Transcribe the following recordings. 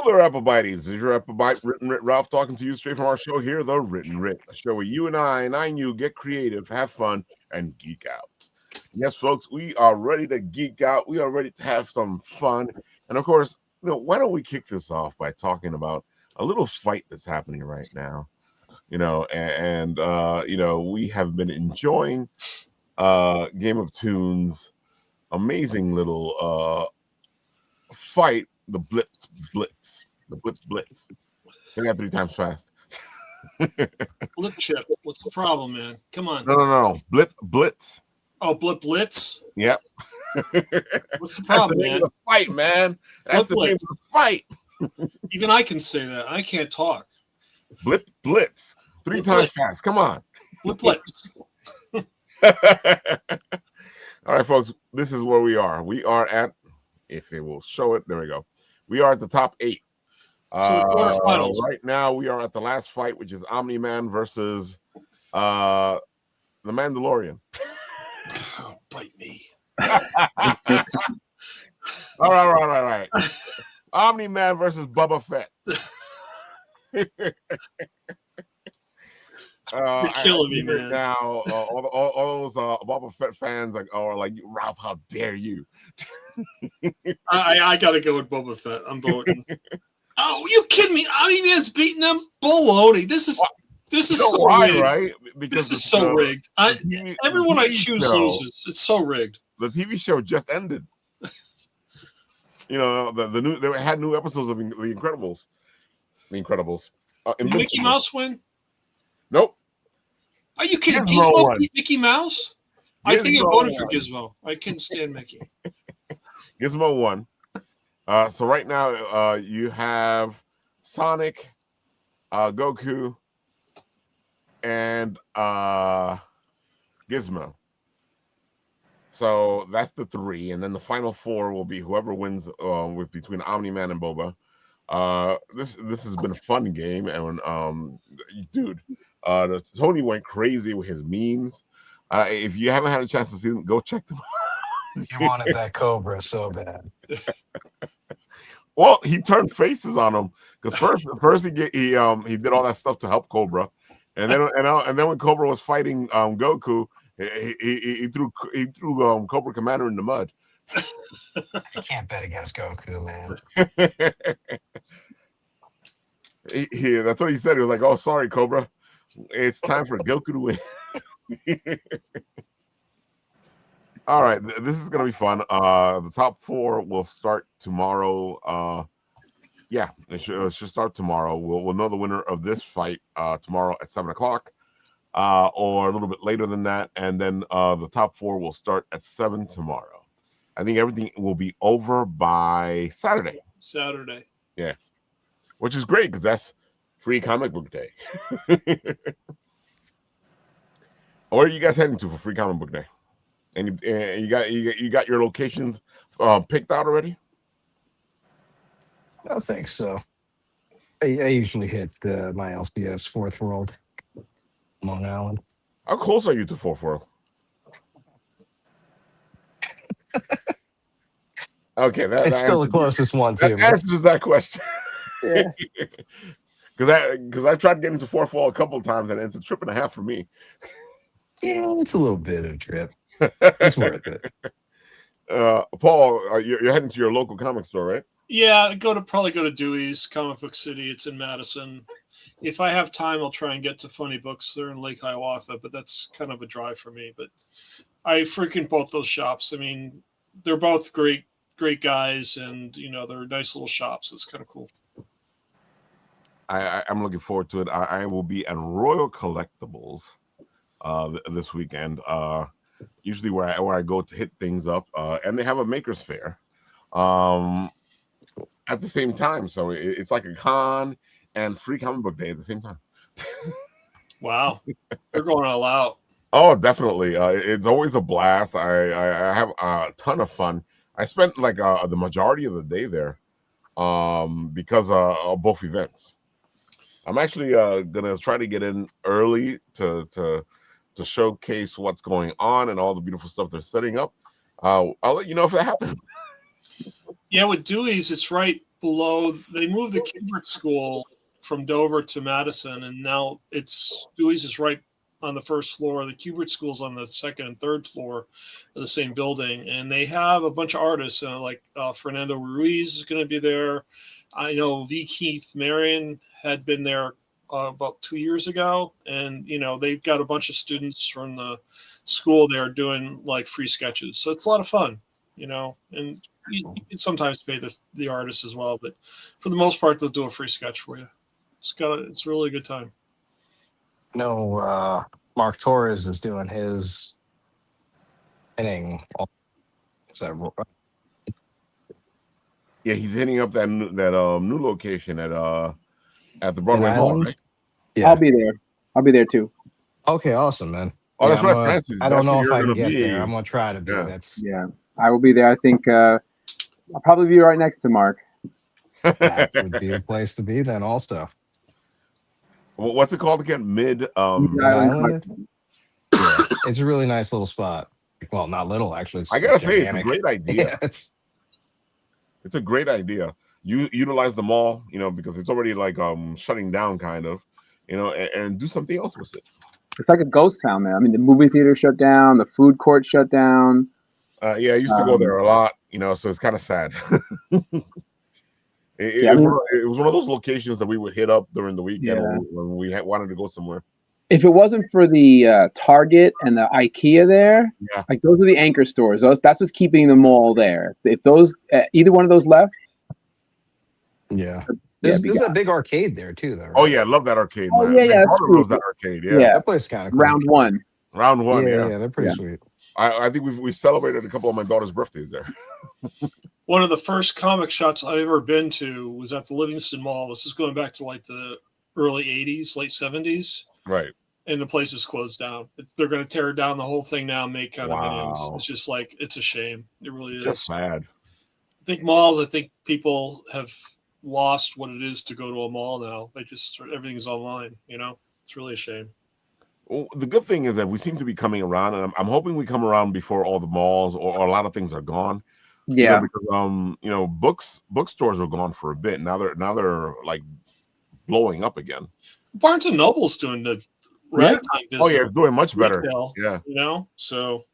there, Apple Bites. This is your Apple Bite, Written Writ Ralph, talking to you straight from our show here, The Written Writ, a show where you and I and you get creative, have fun, and geek out. Yes, folks, we are ready to geek out. We are ready to have some fun. And of course, why don't we kick this off by talking about a little fight that's happening right now? We have been enjoying Game of Tunes' amazing little fight, the Blitz. Say that 3 times fast. Blip chip. What's the problem, man? Come on. No. Blitz. Oh, Blitz. Yep. What's the problem, man? That's the fight, man. That's the name of the fight. Even I can say that. I can't talk. Blitz. 3 times fast. Come on. Blitz. All right, folks. This is where we are. We are at, if it will show it, there we go. We are at the top 8. So the quarterfinals. Right now, we are at the last fight, which is Omni-Man versus the Mandalorian. Oh, bite me. All right. Omni-Man versus Boba Fett. You're killing me, man. Now, all those Boba Fett fans are like, Ralph, how dare you? I got to go with Boba Fett. I'm voting. Oh, you kidding me? Omni-Man's beating them? Baloney. This is so rigged. Right? Because this is so rigged. Everyone I choose loses. It's so rigged. The TV show just ended. The new they had new episodes of The Incredibles. Did Mickey Mouse win? Nope. Are you kidding? Gizmo beat Mickey Mouse? I think I voted for Gizmo. I couldn't stand Mickey. Gizmo won. So right now you have Sonic, Goku, and Gizmo. So that's the 3, and then the final 4 will be whoever wins with between Omni-Man and Boba. This has been a fun game, and dude, Tony went crazy with his memes. If you haven't had a chance to see them, go check them out. You wanted that Cobra so bad. Well, he turned faces on him because first he did all that stuff to help Cobra, and then when Cobra was fighting Goku, he threw Cobra Commander in the mud. You can't bet against Goku, man. That's what he said. He was like, "Oh, sorry, Cobra. It's time for Goku to win." All right, this is going to be fun. The top 4 will start tomorrow. It should start tomorrow. We'll know the winner of this fight tomorrow at 7:00, or a little bit later than that. And then the top 4 will start at 7 tomorrow. I think everything will be over by Saturday. Yeah, which is great because that's free comic book day. Where are you guys heading to for free comic book day? And you got your locations picked out already? I think so. I usually hit my LCS 4th World, Long Island. How close are you to 4th World? Okay, it's still the closest one too. That answers that question. Yeah. Because I tried getting to 4th World a couple of times, and it's a trip and a half for me. Yeah, it's a little bit of a trip. It's worth it. Paul, you're heading to your local comic store, right? Yeah, probably go to Dewey's Comic Book City. It's in Madison. If I have time, I'll try and get to Funny Books. They're in Lake Hiawatha, but that's kind of a drive for me. But I frequent both those shops. I mean, they're both great guys, and they're nice little shops. It's kind of cool. I'm looking forward to it. I will be at Royal Collectibles this weekend. Usually where I go to hit things up, and they have a makers fair at the same time. So it's like a con and free comic book day at the same time. Wow, they're going all out. Oh, definitely. It's always a blast. I have a ton of fun. I spent like the majority of the day there because of both events. I'm actually gonna try to get in early to showcase what's going on and all the beautiful stuff they're setting up. I'll let you know if that happens. Yeah, with Dewey's, it's right below. They moved the Kubert School from Dover to Madison, and now Dewey's is right on the first floor. The Kubert School's on the second and third floor of the same building, and they have a bunch of artists. Like Fernando Ruiz is going to be there. I know V. Keith Marion had been there about 2 years ago, and they've got a bunch of students from the school there doing like free sketches. So it's a lot of fun, and you can sometimes pay the artists as well, but for the most part, they'll do a free sketch for you. It's really a good time. No, Mark Torres is doing his inning. Yeah, he's hitting up that new location at the Broadway Mall, right? Yeah. I'll be there. I'll be there too. Okay, awesome, man. Oh, that's right, Francis. I don't know if I can gonna get be. there. I'm gonna try to be. Yeah, I will be there. I think I'll probably be right next to Mark. That would be a place to be then. Also, what's it called again? Mid Island. Yeah, it's a really nice little spot. Well, not little actually. I gotta say, it's a great idea. Yeah, it's a great idea. You utilize the mall, because it's already like shutting down, kind of, and do something else with it. It's like a ghost town there. I mean, the movie theater shut down, the food court shut down. Yeah, I used to go there a lot, so it's kind of sad. It was one of those locations that we would hit up during the weekend when we wanted to go somewhere. If it wasn't for the Target and the IKEA there, like those are the anchor stores. That's what's keeping the mall there. If those either one of those left, there's a big arcade there too, though. Right? Oh yeah, I love that arcade. Oh man. yeah, loves that arcade. Yeah, that place kind of cool. Round one. Yeah, they're pretty sweet. I think we celebrated a couple of my daughter's birthdays there. One of the first comic shops I've ever been to was at the Livingston Mall. This is going back to like the early 80s, late 70s. Right. And the place is closed down. They're going to tear down the whole thing now and make condominiums. It's just like, it's a shame. It really is. Just sad. I think people have lost what it is to go to a mall now. Everything's online, It's really a shame. Well, the good thing is that we seem to be coming around, and I'm hoping we come around before all the malls or a lot of things are gone. Yeah, because bookstores were gone for a bit. Now they're like blowing up again. Barnes and Noble's doing the ragtime business. Oh yeah, it's doing much better. Retail, yeah, So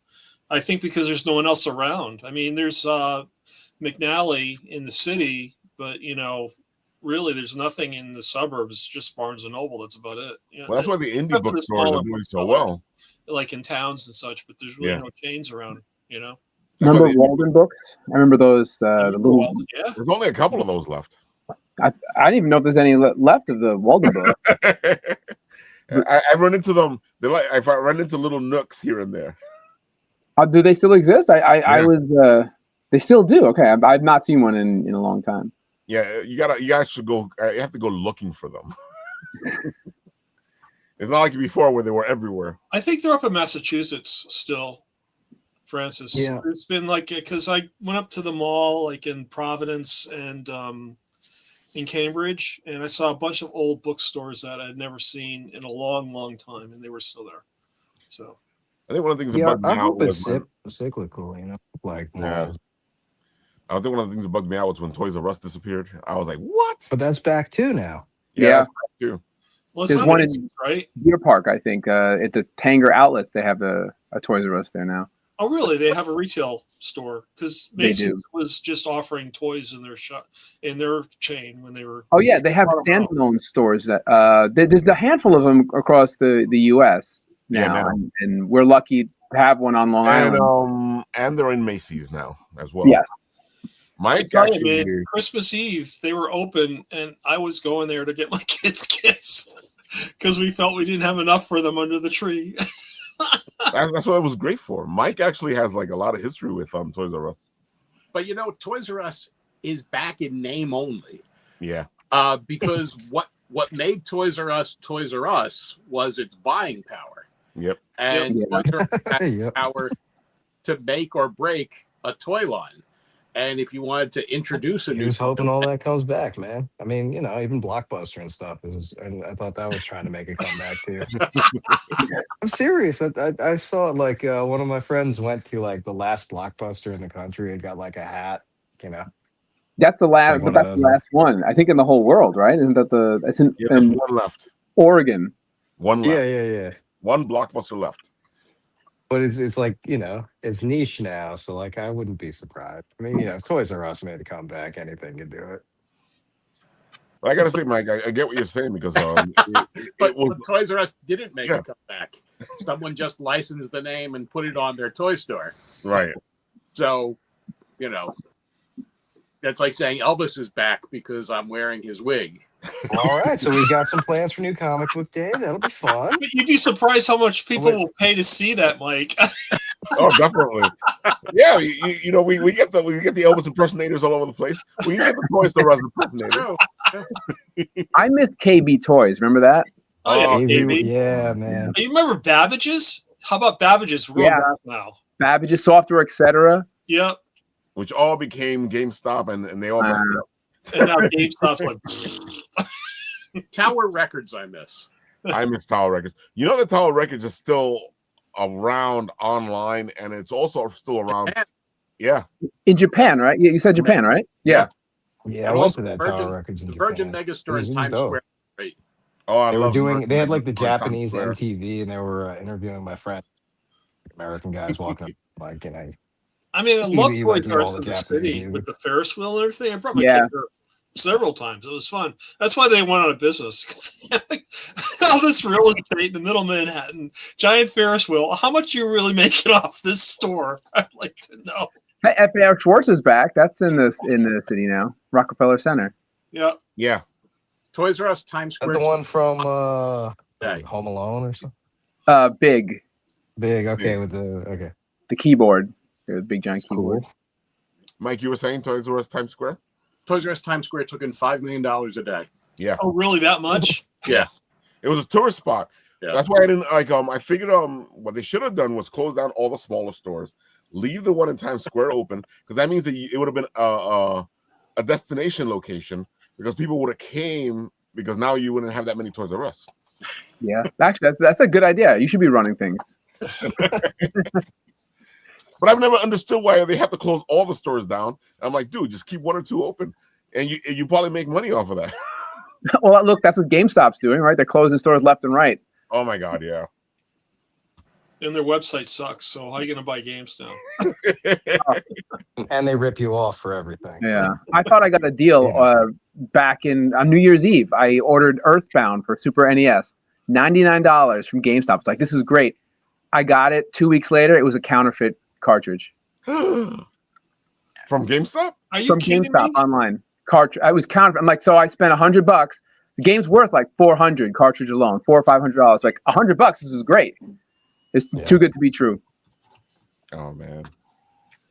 I think because there's no one else around. I mean, there's McNally in the city, but really there's nothing in the suburbs. Just Barnes and Noble. That's about it. Well, that's why the indie bookstores are doing so well, like in towns and such. But there's really no chains around. Remember Walden Books? I remember those. The little. Walden, There's only a couple of those left. I don't even know if there's any left of the Walden book. I run into them. I run into little nooks here and there. Do they still exist? I was. They still do. Okay, I've not seen one in a long time. Yeah, you guys should go. You have to go looking for them. It's not like before where they were everywhere. I think they're up in Massachusetts still. Francis. Yeah. It's been like, because I went up to the mall like in Providence and in Cambridge, and I saw a bunch of old bookstores that I had never seen in a long, long time, and they were still there. So I think one of the things that bugged me out was cyclical, like malls. I think one of the things that bugged me out was when Toys R Us disappeared. I was like, "What?" But that's back too now. Yeah, that's back too. Well, there's one in Deer Park, I think. At the Tanger Outlets, they have a Toys R Us there now. Oh, really? They have a retail store because Macy's was just offering toys in their shop in their chain when they were. Oh yeah, they have standalone stores that there's a handful of them across the U.S. now, and we're lucky to have one on Long Island. And they're in Macy's now as well. Yes. Mike Christmas Eve they were open, and I was going there to get my kids gifts because we felt we didn't have enough for them under the tree. That's what it was great for. Mike actually has like a lot of history with Toys R Us. But Toys R Us is back in name only. Yeah. Because what made Toys R Us was its buying power. Yep. And Toys R Us had power to make or break a toy line. And if you wanted to introduce a new, was hoping all that comes back, man. I mean, even Blockbuster and stuff and I thought that was trying to make a comeback too. I'm serious. I saw it like one of my friends went to like the last Blockbuster in the country and got like a hat, That's the last. Like But that's the last one. I think in the whole world, right? Isn't that the? It's in, Yeah, there's one left. Oregon. One left. Yeah. One Blockbuster left. But it's like, it's niche now, so like I wouldn't be surprised. I mean, if Toys R Us made a comeback, anything could do it. But I gotta say, Mike, I get what you're saying because but Toys R Us didn't make a comeback. Someone just licensed the name and put it on their toy store. Right. So, that's like saying Elvis is back because I'm wearing his wig. All right, so we've got some plans for New Comic Book Day. That'll be fun. You'd be surprised how much people will pay to see that, Mike. Oh, definitely. Yeah, we get the Elvis impersonators all over the place. We get the Toys R Us impersonators. I miss KB Toys. Remember that? Oh yeah, KB. Yeah, man. You remember Babbage's? How about Babbage's? Now. Babbage's Software, etc. Yep. Which all became GameStop, and they all messed up. And now GameStop's like Tower Records. I miss Tower Records. You know that Tower Records is still around online, and it's also still around. Japan. Yeah. In Japan, right? Yeah, you said Japan, right? Yeah. Yeah, I went to that Tower Records in the Japan. Virgin Megastore in Times Square. Right. Oh, they had like the Japanese MTV, and they were interviewing my friend, American guys walking up, like, I mean, I love TV, Toy like, Cars all the in the Japanese city music. with the Ferris wheel and everything. I brought my kids there several times. It was fun. That's why they went out of business, because all this real estate in the middle of Manhattan, giant Ferris wheel. How much you really making off this store? I'd like to know. Hey, FAR Schwartz is back. That's in the city now. Rockefeller Center. Yeah. Yeah. Toys R Us Times Square. The one from Home Alone or something? Big. Okay, with the keyboard. The big giant keyboard. Cool. Mike, you were saying Toys R Us Times Square? Toys R Us Times Square took in $5 million a day. Yeah. Oh, really? That much? Yeah. It was a tourist spot. Yeah. That's why I didn't I figured what they should have done was close down all the smaller stores, leave the one in Times Square open, because that means that it would have been a destination location, because people would have came, because now you wouldn't have that many Toys R Us. Yeah, actually, that's a good idea. You should be running things. But I've never understood why they have to close all the stores down. I'm like, dude, just keep one or two open, and you probably make money off of that. Well, look, that's what GameStop's doing, right? They're closing stores left and right. Oh my God, yeah. And their website sucks. So how are you going to buy games now? And they rip you off for everything. Yeah, I thought I got a deal back on New Year's Eve. I ordered Earthbound for Super NES, $99 from GameStop. It's like, this is great. I got it 2 weeks later. It was a counterfeit cartridge. From GameStop? Are you from kidding GameStop me? online. Cartridge. I was counterfeit. I'm like, so I spent $100. The game's worth like $400 cartridge alone, $400 or $500. Like $100. This is great. It's too good to be true. Oh man.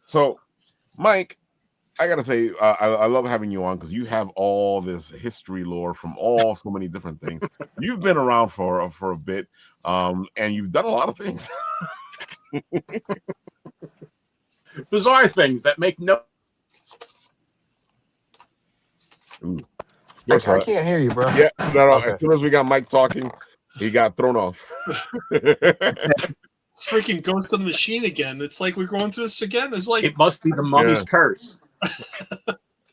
So, Mike, I gotta say, I love having you on, because you have all this history lore from so many different things. You've been around for a bit, and you've done a lot of things. Bizarre things that make no. Ooh. I can't hear you, bro. Yeah, no. Okay. As soon as we got Mike talking, he got thrown off. Freaking Ghost of the Machine again. It's like we're going through this again. It's like It must be the mummy's curse.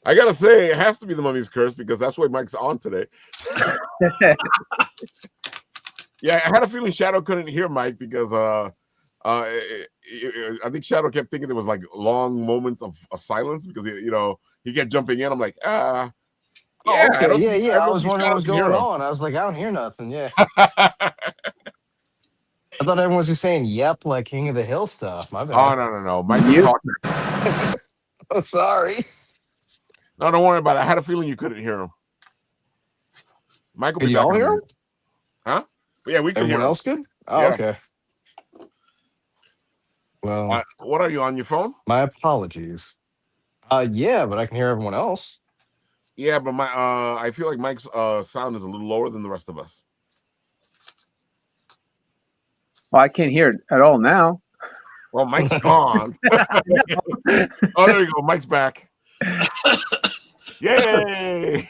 I gotta say, it has to be the mummy's curse, because that's why Mike's on today. Yeah, I had a feeling Shadow couldn't hear Mike, because I think Shadow kept thinking there was like long moments of silence, because he kept jumping in. I'm like, I was wondering what was going on. I was like, I don't hear nothing. Yeah. I thought everyone was just saying "yep" like King of the Hill stuff. My bad. Oh no, Mike was talking. Oh, sorry. No, don't worry about it. I had a feeling you couldn't hear him. Mike will Can be y'all back in a hear him? minute. Huh? But yeah, we can Everyone hear him. else good? Oh, Yeah. okay. Well, What are you on your phone? my apologies. Yeah, but I can hear everyone else. Yeah, but I feel like Mike's sound is a little lower than the rest of us. Well, I can't hear it at all now. Well, Mike's gone. Oh, there you go. Mike's back. Yay!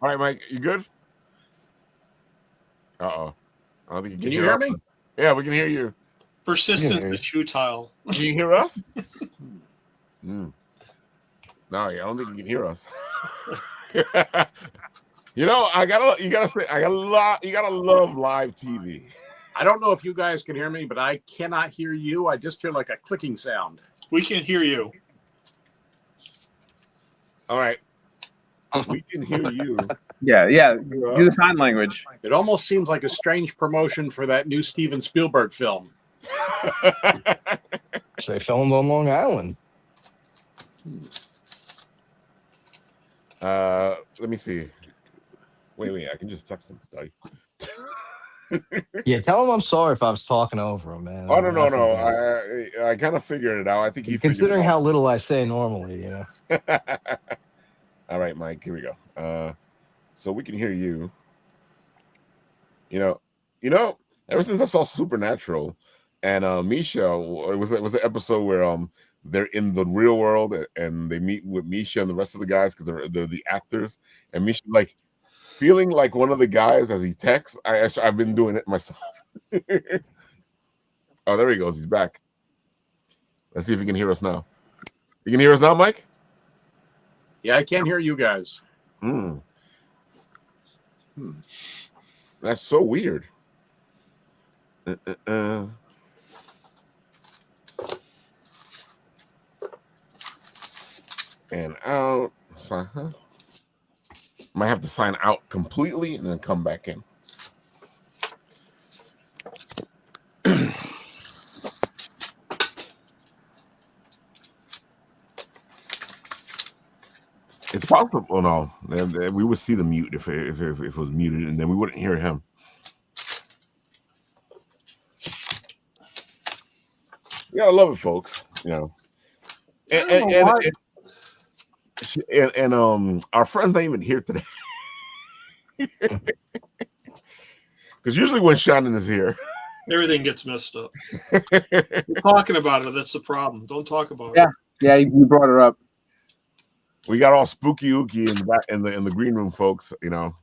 All right, Mike, you good? Uh-oh. I don't think you Can you hear me? Yeah, we can hear you. persistence is futile. Can you hear us? No, I don't think you can hear us. You gotta say, you gotta love live TV. I don't know if you guys can hear me, but I cannot hear you. I just hear like a clicking sound. We can hear you. All right. We can hear you. Yeah. Do the sign language. It almost seems like a strange promotion for that new Steven Spielberg film. They filmed on Long Island. Let me see. Wait, I can just text him. Yeah, tell him I'm sorry if I was talking over him, man. Oh, no. I kind of figured it out. I think he considering how how little I say normally, you know. All right, Mike, here we go. So we can hear you. You know, ever since I saw Supernatural and Misha, it was the episode where they're in the real world and they meet with Misha and the rest of the guys because they're the actors, and Misha like feeling like one of the guys as he texts. I've been doing it myself. Oh, there he goes. He's back. Let's see if he can hear us now. You can hear us now, Mike? Yeah, I can't hear you guys. That's so weird. And out. Might have to sign out completely and then come back in. It's possible. No, we would see the mute if it was muted, and then we wouldn't hear him. You gotta love it, folks. You know, and our friend's not even here today, because usually when Shannon is here, everything gets messed up. We're talking about it. That's the problem. Don't talk about it. Yeah, you brought her up. We got all spooky ooky in the green room, folks. You know,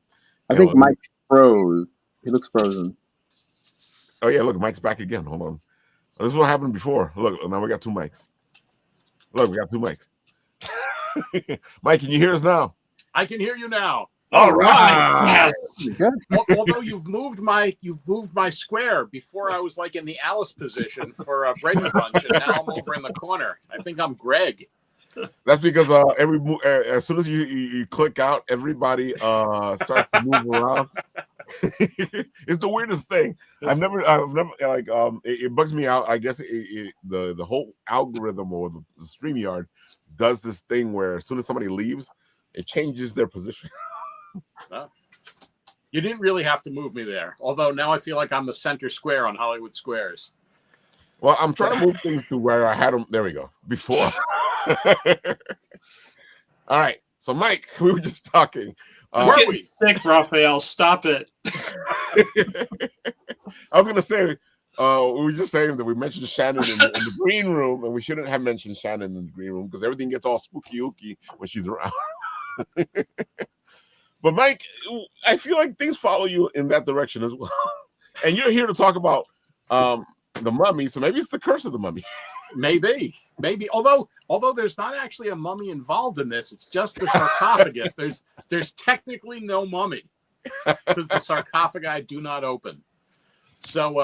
I think Mike froze. He looks frozen. Oh yeah, look, Mike's back again. Hold on. This is what happened before. Look, now we got two mics. Look, we got two mics. Mike, can you hear us now? I can hear you now. All right. Although you've moved my square. Before I was like in the Alice position for a Brady Bunch, and now I'm over in the corner. I think I'm Greg. That's because as soon as you click out, everybody starts to move around. It's the weirdest thing. I've never like it bugs me out. I guess the whole algorithm or the StreamYard does this thing where as soon as somebody leaves, it changes their position. You didn't really have to move me there. Although now I feel like I'm the center square on Hollywood Squares. Well, I'm trying to move things to where I had them. There we go. Before. All right. So, Mike, we were just talking. Were we sick, Rafael? Stop it. I was going to say, we were just saying that we mentioned Shannon in the green room, and we shouldn't have mentioned Shannon in the green room because everything gets all spooky ooky when she's around. But, Mike, I feel like things follow you in that direction as well. And you're here to talk about the mummy, so maybe it's the curse of the mummy. Maybe. Although there's not actually a mummy involved in this, it's just the sarcophagus. There's technically no mummy because the sarcophagi do not open. So, do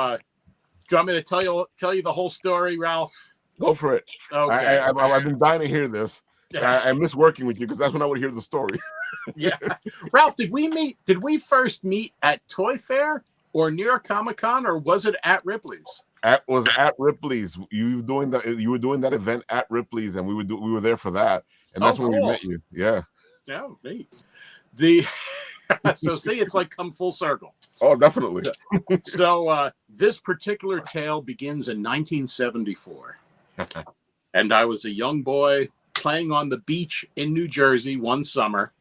you want me to tell you the whole story, Ralph? Go for it. Okay. I've been dying to hear this. I miss working with you because that's when I would hear the story. Yeah, Ralph, did we first meet at Toy Fair or near Comic-Con, or was it at Ripley's? Was at Ripley's. You were doing that event at Ripley's, and we were there for that, and that's when we met you. Yeah. Yeah, neat. So see, it's like come full circle. Oh, definitely. So this particular tale begins in 1974, and I was a young boy playing on the beach in New Jersey one summer,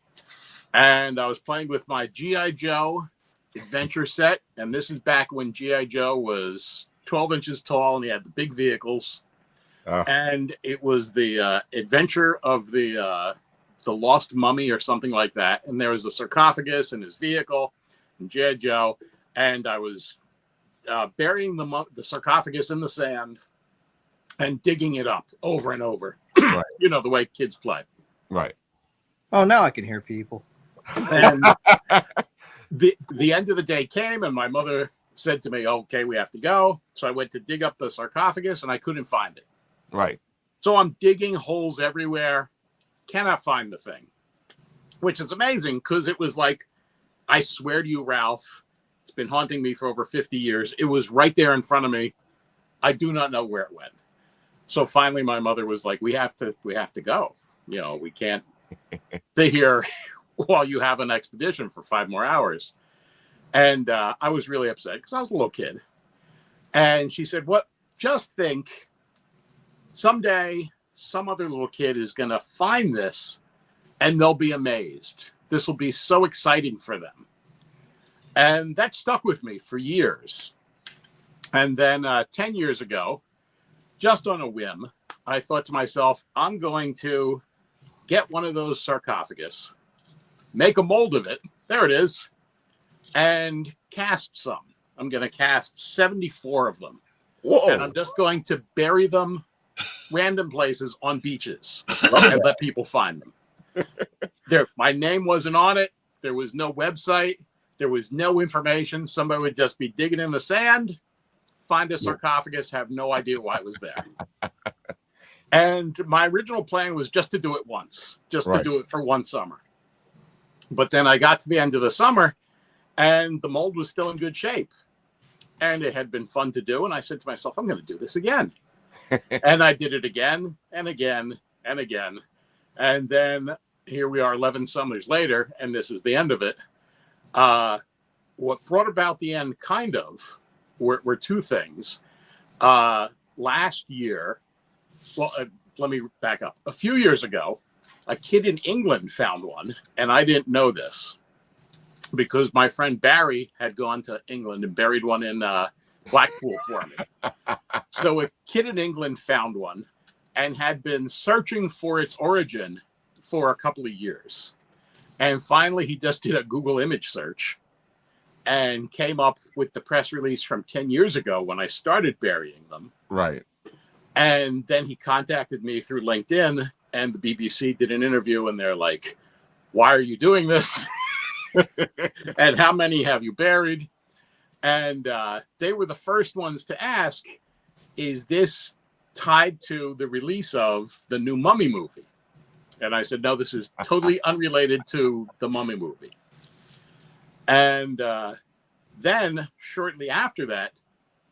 and I was playing with my G.I. Joe adventure set, and this is back when G.I. Joe was 12 inches tall and he had the big vehicles. And it was the adventure of the lost mummy or something like that, and there was a sarcophagus in his vehicle and G.I. Joe, and I was burying the sarcophagus in the sand and digging it up over and over. Right. You know, the way kids play. Right. Oh, now I can hear people. And the end of the day came, and my mother said to me, okay, we have to go. So I went to dig up the sarcophagus, and I couldn't find it. Right. So I'm digging holes everywhere, cannot find the thing, which is amazing because it was like, I swear to you, Ralph, it's been haunting me for over 50 years. It was right there in front of me. I do not know where it went. So finally, my mother was like, we have to go. You know, we can't stay here while you have an expedition for 5 more hours. And I was really upset because I was a little kid. And she said, what? Just think, someday some other little kid is going to find this and they'll be amazed. This will be so exciting for them. And that stuck with me for years. And then 10 years ago, just on a whim, I thought to myself, I'm going to get one of those sarcophagus, make a mold of it. There it is. And cast some. I'm going to cast 74 of them. Whoa. And I'm just going to bury them random places on beaches and let people find them. My name wasn't on it. There was no website. There was no information. Somebody would just be digging in the sand, find a sarcophagus, have no idea why it was there. And my original plan was just to do it once, to do it for one summer. But then I got to the end of the summer and the mold was still in good shape. And it had been fun to do. And I said to myself, I'm going to do this again. And I did it again and again and again. And then here we are 11 summers later, and this is the end of it. What brought about the end kind of were two things. Last year, let me back up. A few years ago, a kid in England found one, and I didn't know this because my friend Barry had gone to England and buried one in Blackpool for me. So a kid in England found one and had been searching for its origin for a couple of years. And finally, he just did a Google image search and came up with the press release from 10 years ago when I started burying them. Right. And then he contacted me through LinkedIn, and the BBC did an interview, and they're like, why are you doing this? And how many have you buried? And they were the first ones to ask, is this tied to the release of the new Mummy movie? And I said, no, this is totally unrelated to the Mummy movie. And then shortly after that,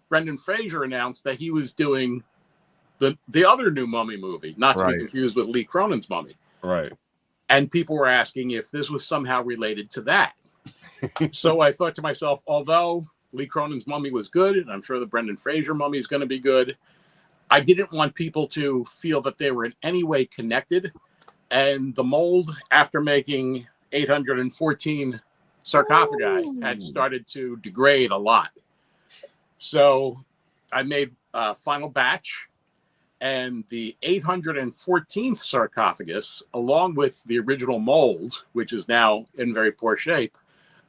Brendan Fraser announced that he was doing the other new Mummy movie, not to be confused with Lee Cronin's Mummy. Right. And people were asking if this was somehow related to that. So I thought to myself, although Lee Cronin's Mummy was good, and I'm sure the Brendan Fraser Mummy is going to be good, I didn't want people to feel that they were in any way connected. And the mold, after making 814 sarcophagi, had started to degrade a lot. So I made a final batch, and the 814th sarcophagus, along with the original mold, which is now in very poor shape,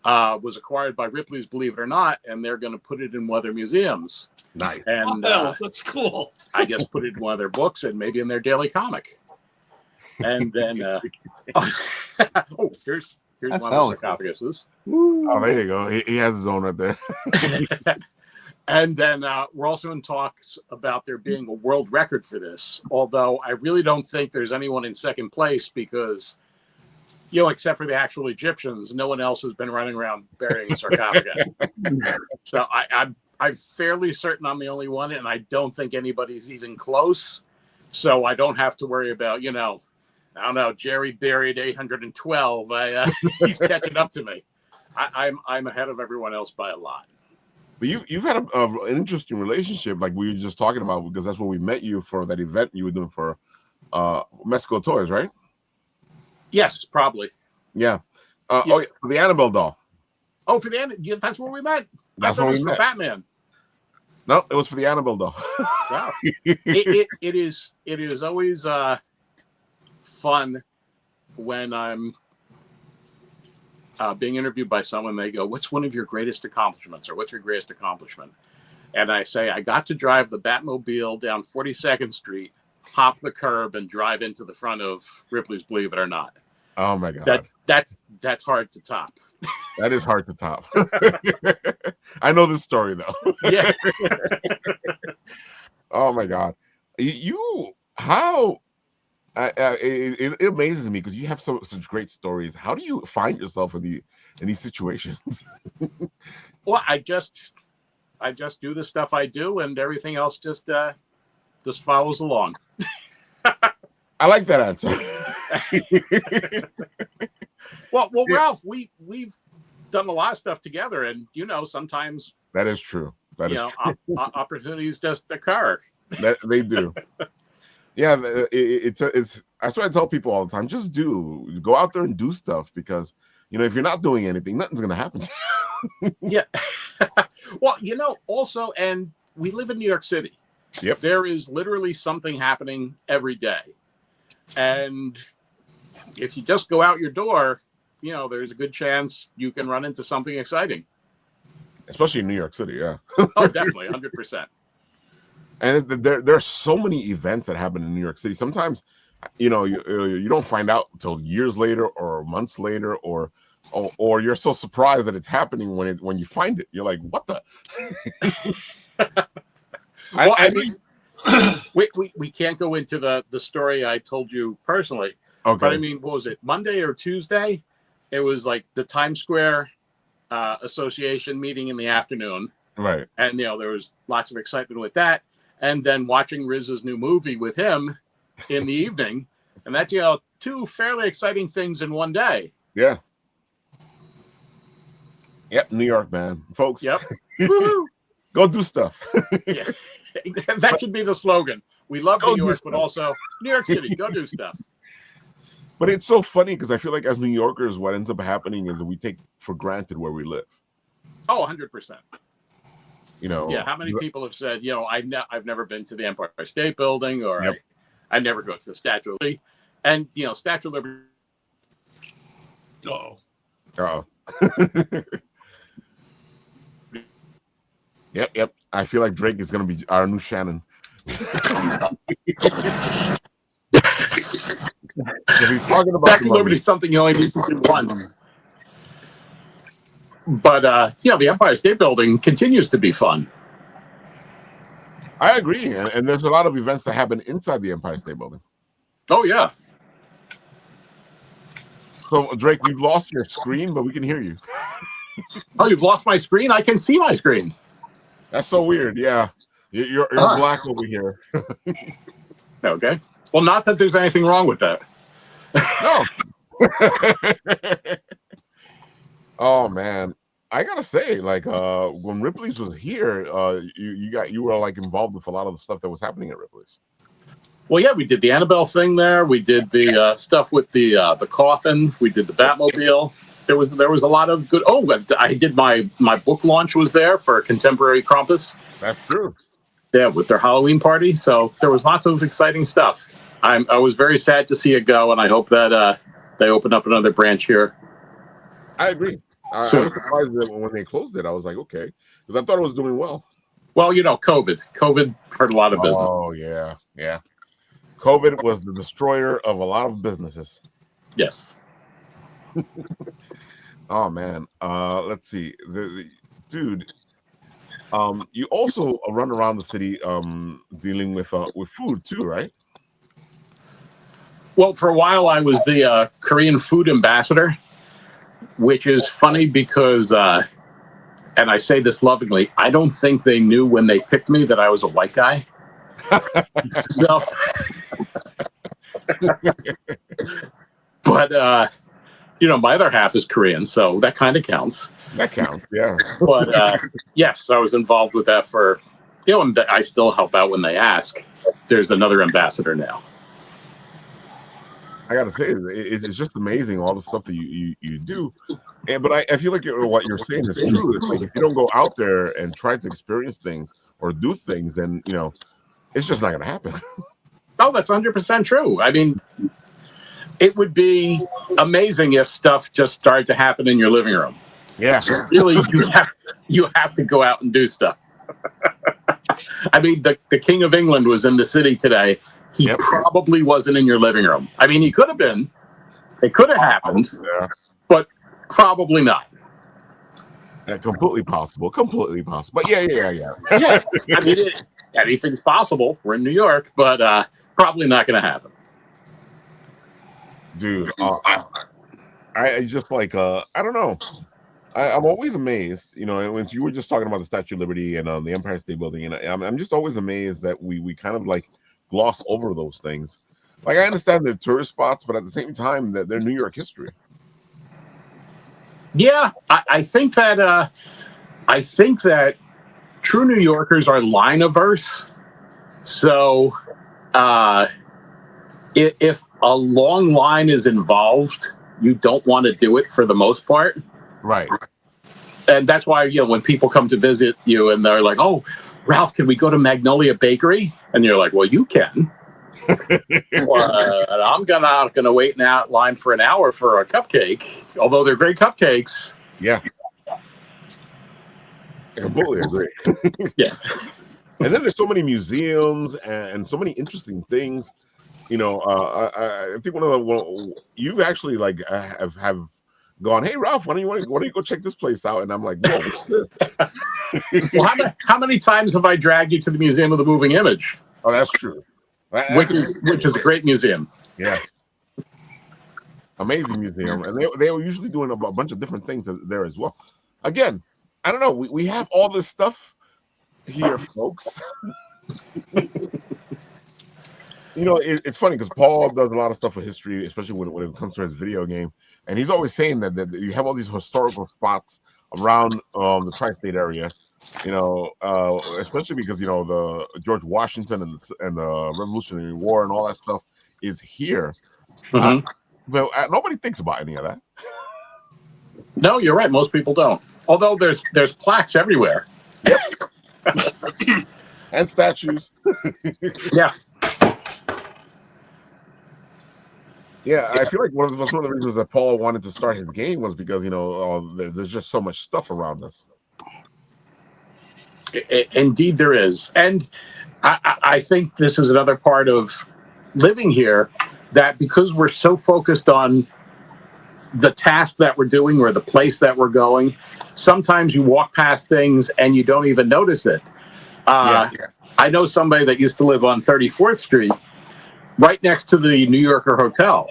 was acquired by Ripley's Believe It or Not, and they're going to put it in one of their museums. Nice. And that's cool. I guess put it in one of their books and maybe in their daily comic. And then, here's one of the sarcophaguses. Oh, there you go. He has his own right there. And then we're also in talks about there being a world record for this, although I really don't think there's anyone in second place because, except for the actual Egyptians, no one else has been running around burying sarcophagi. So I'm fairly certain I'm the only one, and I don't think anybody's even close. So I don't have to worry about, I don't know, Jerry buried 812. He's catching up to me. I'm ahead of everyone else by a lot. But you've had an interesting relationship, like we were just talking about, because that's when we met you for that event you were doing for Mexico Toys, right? Yes, probably. Yeah. Oh, for the Annabelle doll. Oh, for the Annabelle, that's where we met. That's where we met. For Batman. No, it was for the Annabelle doll. Wow. It is always fun when I'm being interviewed by someone. They go, what's one of your greatest accomplishments, or what's your greatest accomplishment? And I say, I got to drive the Batmobile down 42nd Street hop the curb and drive into the front of Ripley's Believe It or Not. Oh my God. That's hard to top. That is hard to top. I know this story though. Yeah. Oh my God. It amazes me because you have such great stories. How do you find yourself in these situations? Well, I just do the stuff I do, and everything else just follows along. I like that answer. Well, Ralph, we've done a lot of stuff together, and sometimes that is true. Opportunities just occur. That they do. Yeah, it's that's what I tell people all the time. Just go out there and do stuff, because if you're not doing anything, nothing's gonna happen to you. Yeah. Well, also, and we live in New York City. Yep. There is literally something happening every day. And if you just go out your door, there's a good chance you can run into something exciting. Especially in New York City, yeah. Oh, definitely, 100%. And there's so many events that happen in New York City. Sometimes, you don't find out until years later or months later, or you're so surprised that it's happening when you find it. You're like, what the? Well, I mean, we can't go into the story I told you personally. Okay. But I mean, what was it, Monday or Tuesday? It was like the Times Square Association meeting in the afternoon. Right. And, there was lots of excitement with that. And then watching Riz's new movie with him in the evening. And that's, two fairly exciting things in one day. Yeah. Yep, New York, man. Folks. Yep. Go do stuff. Yeah. That should be the slogan. We love New York, but also New York City. Go do stuff. But it's so funny because I feel like as New Yorkers, what ends up happening is that we take for granted where we live. Oh, 100%. Yeah, how many people have said, I've never been to the Empire State Building, or yep. I never go to the Statue of Liberty. And, Statue of Liberty. Uh-oh. Yep. I feel like Drake is going to be our new Shannon. He's talking about Statue of Liberty is something you only need to do once. But, the Empire State Building continues to be fun. I agree. And there's a lot of events that happen inside the Empire State Building. Oh, yeah. So, Drake, we've lost your screen, but we can hear you. Oh, you've lost my screen? I can see my screen. That's so weird. Yeah. You're black over here. Okay. Well, not that there's anything wrong with that. No. Oh man, I gotta say, like, when Ripley's was here, you were like involved with a lot of the stuff that was happening at Ripley's. Well, yeah, we did the Annabelle thing there. We did the stuff with the coffin. We did the Batmobile. There was a lot of good. Oh, I did my book launch was there for Contemporary Krampus. That's true. Yeah, with their Halloween party. So there was lots of exciting stuff. I was very sad to see it go, and I hope that they open up another branch here. I agree. I was surprised that when they closed it, I was like, okay, because I thought it was doing well. Well, COVID hurt a lot of business. Oh yeah. COVID was the destroyer of a lot of businesses. Yes. Oh man. Let's see. Dude. You also run around the city dealing with food too, right? Well, for a while I was the Korean food ambassador, which is funny because, and I say this lovingly, I don't think they knew when they picked me that I was a white guy. So, but my other half is Korean, so that kind of counts. That counts, yeah. But yes, I was involved with that for, and I still help out when they ask. There's another ambassador now. I gotta say, it's just amazing all the stuff that you do. But I feel like what you're saying is true. It's like if you don't go out there and try to experience things or do things, then it's just not gonna happen. Oh, that's 100% true. I mean, it would be amazing if stuff just started to happen in your living room. Yeah. Really, you have to go out and do stuff. I mean, the King of England was in the city today. he probably wasn't in your living room. I mean, he could have been. It could have happened, but probably not. Completely possible. Completely possible. But yeah. Yeah, I mean, anything's possible. We're in New York, but probably not going to happen. Dude, I just like, I don't know. I'm always amazed, you know, when you were just talking about the Statue of Liberty and the Empire State Building, and I'm just always amazed that we kind of like gloss over those things. Like, I understand they're tourist spots, but at the same time, that they're New York history. Yeah, I think that true New Yorkers are line-averse. So if a long line is involved, you don't want to do it for the most part. Right. And that's why, you know, when people come to visit you and they're like, "Oh, Ralph, can we go to Magnolia Bakery?" And you're like, "Well, you can." I'm not gonna wait in that line for an hour for a cupcake, although they're great cupcakes. Yeah. I completely agree. Yeah. And then there's so many museums and so many interesting things. You know, I think you've actually like have gone, "Hey Ralph, why don't you go check this place out?" And I'm like, "Whoa, what's this?" Well, how many times have I dragged you to the Museum of the Moving Image? Oh, that's true. Which is a great museum. Yeah. Amazing museum. And they were usually doing a bunch of different things there as well. Again, I don't know. We have all this stuff here, folks. You know, it's funny because Paul does a lot of stuff with history, especially when it comes to his video game. And he's always saying that you have all these historical spots around the tri-state area, you know, especially because, you know, the George Washington and the Revolutionary War and all that stuff is here. Mm-hmm. But nobody thinks about any of that. No, you're right. Most people don't. Although there's plaques everywhere. Yep. And statues. Yeah. Yeah, I feel like one of the reasons that Paul wanted to start his game was because, you know, there's just so much stuff around us. Indeed, there is. And I think this is another part of living here, that because we're so focused on the task that we're doing or the place that we're going, sometimes you walk past things and you don't even notice it. I know somebody that used to live on 34th Street, right next to the New Yorker Hotel.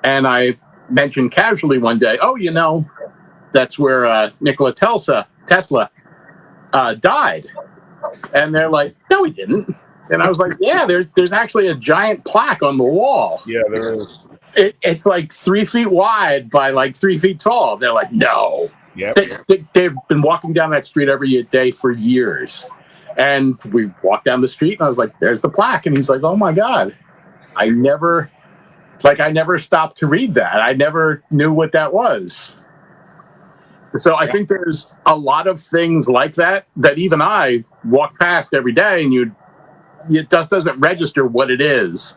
And I mentioned casually one day, "Oh, you know, that's where Nikola Tesla died." And they're like, "No, he didn't." And I was like, "Yeah, there's actually a giant plaque on the wall." Yeah, there is. It's like 3 feet wide by like 3 feet tall. They're like, "No." Yep. They've been walking down that street every day for years. And we walked down the street and I was like, "There's the plaque." And he's like, "Oh my God. I never stopped to read that. I never knew what that was." So I think there's a lot of things like that even I walk past every day, and it just doesn't register what it is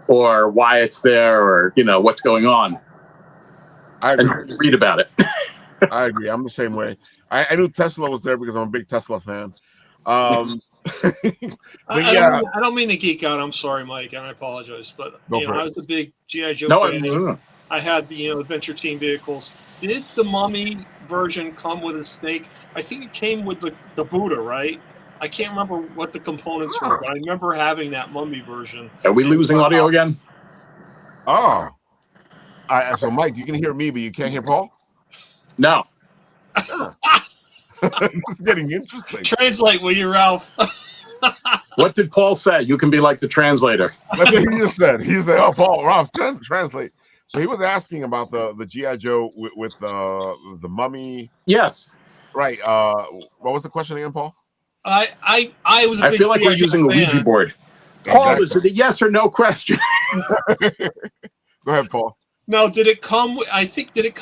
or why it's there or, you know, what's going on. I agree. And read about it. I agree. I'm the same way. I knew Tesla was there because I'm a big Tesla fan. I don't mean to geek out. I'm sorry, Mike, and I apologize. But I was a big G.I. Joe fan. I had the Adventure Team vehicles. Did the Mummy version come with a snake? I think it came with the Buddha, right? I can't remember what the components were, but I remember having that Mummy version. Are we losing audio again? Oh. So, Mike, you can hear me, but you can't hear Paul? No. It's getting interesting. Translate, will you, Ralph? What did Paul say? You can be like the translator. That's what he just said. He said, "Oh, Paul, Ralph, translate." So he was asking about the G.I. Joe with the Mummy. Yes. Right. What was the question again, Paul? I was. I feel like we're using a Ouija board. Paul, is it a yes or no question? Go ahead, Paul. No, did it come? I think it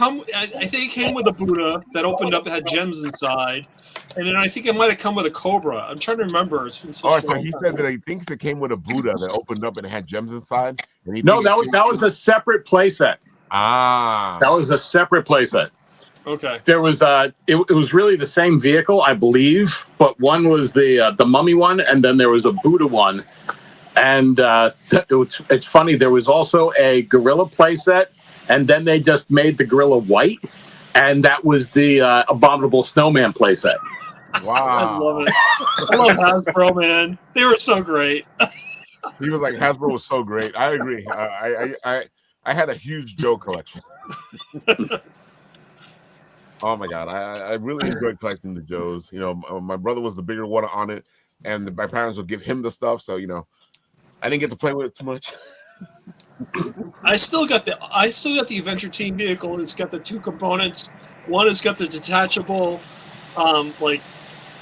came with a Buddha that opened up, had gems inside, and then I think it might have come with a cobra. I'm trying to remember. It's been so long. So he said that he thinks it came with a Buddha that opened up and it had gems inside. And No, that was a separate playset. Ah, that was a separate playset. Okay. There was it was really the same vehicle, I believe, but one was the Mummy one, and then there was a Buddha one. And it's funny. There was also a Gorilla playset, and then they just made the Gorilla white, and that was the Abominable Snowman playset. Wow. I love it. I love Hasbro, man. They were so great. He was like, Hasbro was so great. I agree. I had a huge Joe collection. Oh my God, I really enjoyed collecting the Joes. You know, my brother was the bigger one on it, and my parents would give him the stuff. So you know, I didn't get to play with it too much. I still got the Adventure Team vehicle. It's got the two components. One has got the detachable, like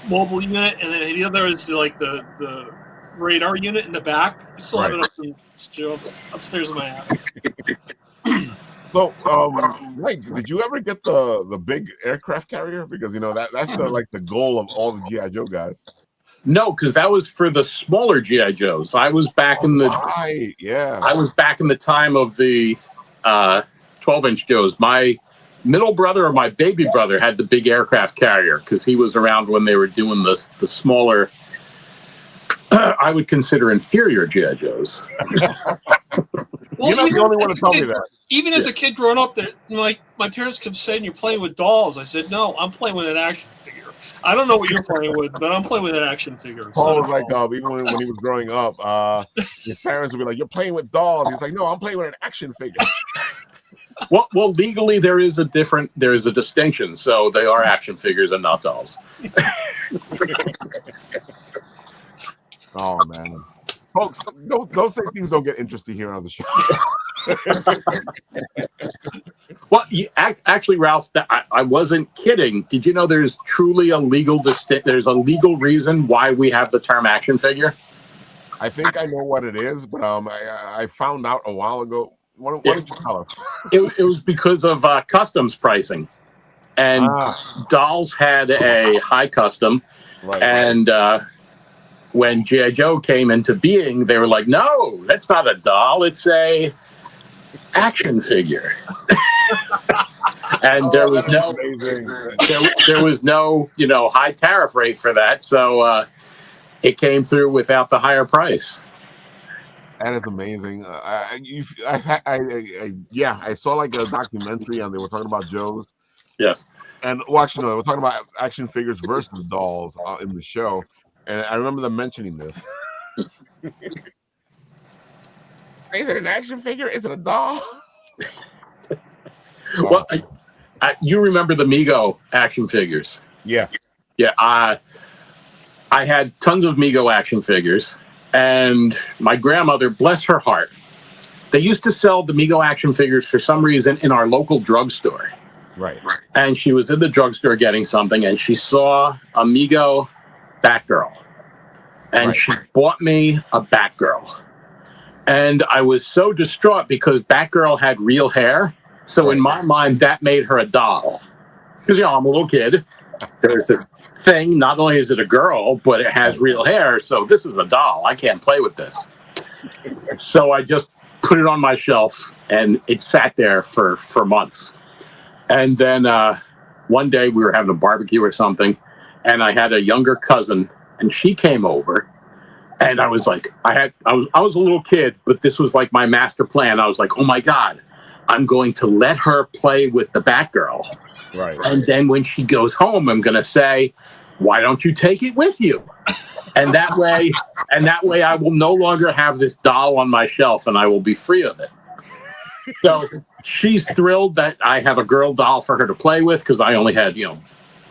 mobile unit, and then the other is the radar unit in the back. I still have it upstairs in my attic. So, Mike, did you ever get the big aircraft carrier? Because you know that's the goal of all the GI Joe guys. No, because that was for the smaller GI Joes. I was back in the I was back in the time of the 12-inch Joes. My middle brother or my baby brother had the big aircraft carrier because he was around when they were doing the smaller. I would consider inferior GI Joes. Well, you're not the only one to tell me that. Even as a kid growing up, my parents kept saying you're playing with dolls. I said no, I'm playing with an action figure. I don't know what you're playing with, but I'm playing with an action figure. Paul was like, even when he was growing up, his parents would be like, "You're playing with dolls." He's like, "No, I'm playing with an action figure." Well, legally there is a distinction. So they are action figures and not dolls. Oh man, folks, don't say things don't get interesting here on the show. Well, actually, Ralph, I wasn't kidding. Did you know there's truly a legal reason why we have the term action figure? I think I know what it is, but I found out a while ago. Why don't you tell us? It was because of customs pricing, and dolls had a high custom, and when G.I. Joe came into being, they were like, "No, that's not a doll; it's a action figure." And there was no high tariff rate for that, so it came through without the higher price. That is amazing. I saw like a documentary and they were talking about Joes. Yes. And well, actually, no, they were talking about action figures versus dolls in the show. And I remember them mentioning this. Is it an action figure? Is it a doll? Well, you remember the Mego action figures? Yeah. Yeah. I had tons of Mego action figures. And my grandmother, bless her heart, they used to sell the Mego action figures for some reason in our local drugstore. Right. And she was in the drugstore getting something, and she saw a Mego Batgirl. And she bought me a Batgirl. And I was so distraught because Batgirl had real hair. So in my mind, that made her a doll. Because, I'm a little kid. There's this thing, not only is it a girl, but it has real hair, so this is a doll. I can't play with this. So I just put it on my shelf, and it sat there for months. And then one day we were having a barbecue or something, and I had a younger cousin, and she came over, and I was like, I was a little kid, but this was like my master plan. I was like, oh my God, I'm going to let her play with the Batgirl. Right. And then when she goes home, I'm going to say, why don't you take it with you? And that way I will no longer have this doll on my shelf and I will be free of it. So she's thrilled that I have a girl doll for her to play with because I only had,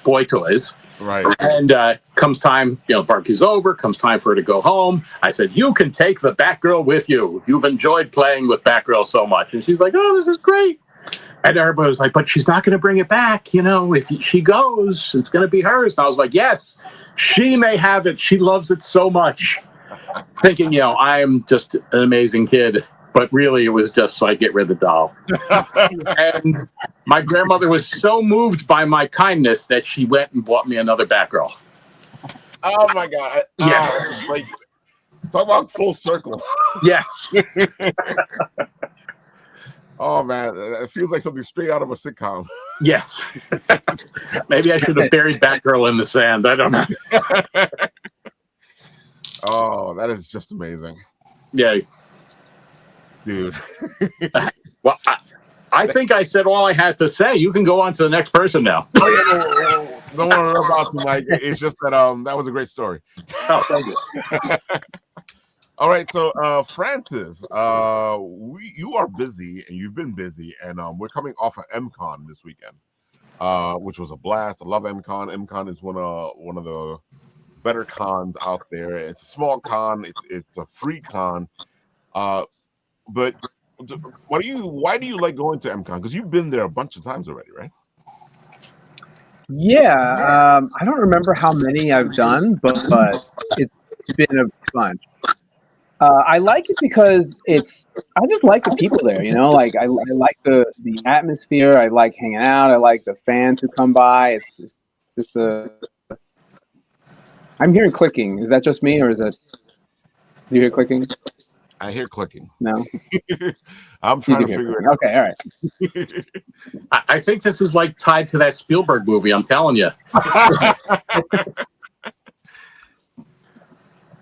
boy toys. Right. And comes time, barbecue's over, comes time for her to go home. I said, you can take the Batgirl with you. You've enjoyed playing with Batgirl so much. And she's like, oh, this is great. And everybody was like, but she's not going to bring it back. If she goes, it's going to be hers. And I was like, yes, she may have it. She loves it so much. Thinking, I'm just an amazing kid. But really, it was just so I get rid of the doll. And my grandmother was so moved by my kindness that she went and bought me another Batgirl. Oh, my God. Yes. Talk about full circle. Yes. Oh, man. It feels like something straight out of a sitcom. Yes. Maybe I should have buried Batgirl in the sand. I don't know. Oh, that is just amazing. Yeah. dude. Well, I think I said all I had to say. You can go on to the next person now. Oh, yeah, no, don't worry about you, Mike. It's just that that was a great story. Oh, thank you. All right, so Francis, you are busy and you've been busy, and we're coming off of MCon this weekend, which was a blast. I love MCon. MCon is one of the better cons out there. It's a small con. It's a free con. But why do you like going to MCon? Because you've been there a bunch of times already, right? Yeah, I don't remember how many I've done, but it's been a bunch. I like it because I just like the people there, like I like the atmosphere. I like hanging out. I like the fans who come by. It's just I'm hearing clicking. Is that just me, or is that? Do you hear clicking? I hear clicking. No. I'm trying to figure it out. Okay, all right. I think this is like tied to that Spielberg movie. I'm telling you.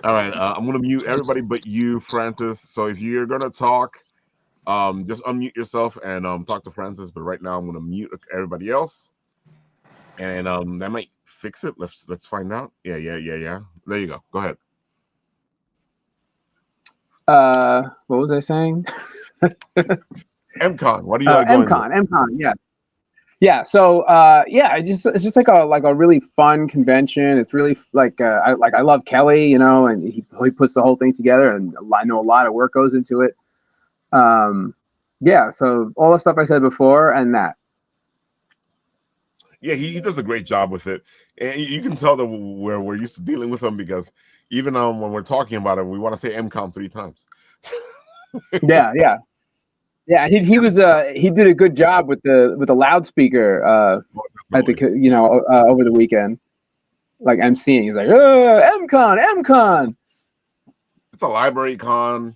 All right, I'm gonna mute everybody but you, Francis. So if you're gonna talk, just unmute yourself and talk to Francis. But right now, I'm gonna mute everybody else, and that might fix it. Let's find out. Yeah. There you go. Go ahead. What was I saying? MCon. What do you like going to? MCon. Yeah. So it's just like a really fun convention. It's really I love Kelly, and he puts the whole thing together, and I know a lot of work goes into it. So all the stuff I said before and that. Yeah, he does a great job with it, and you can tell that we're used to dealing with him because even when we're talking about it, we want to say MCon 3 times. Yeah. He did a good job with the loudspeaker at the over the weekend, like emceeing. He's like, MCon. It's a library con,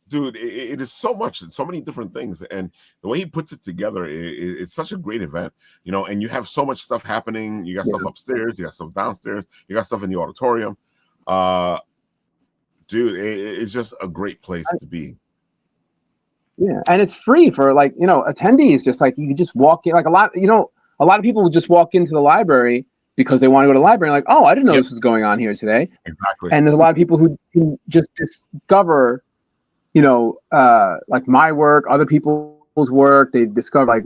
dude. It is so many different things, and the way he puts it together, it's such a great event, And you have so much stuff happening. You got stuff upstairs, you got stuff downstairs, you got stuff in the auditorium. Dude, it's just a great place to be. Yeah, and it's free for attendees. Just like you could just walk in, like a lot of people will just walk into the library because they want to go to the library. Like, oh, I didn't know this was going on here today. Exactly. And there's a lot of people who just discover, like my work, other people's work. They discover like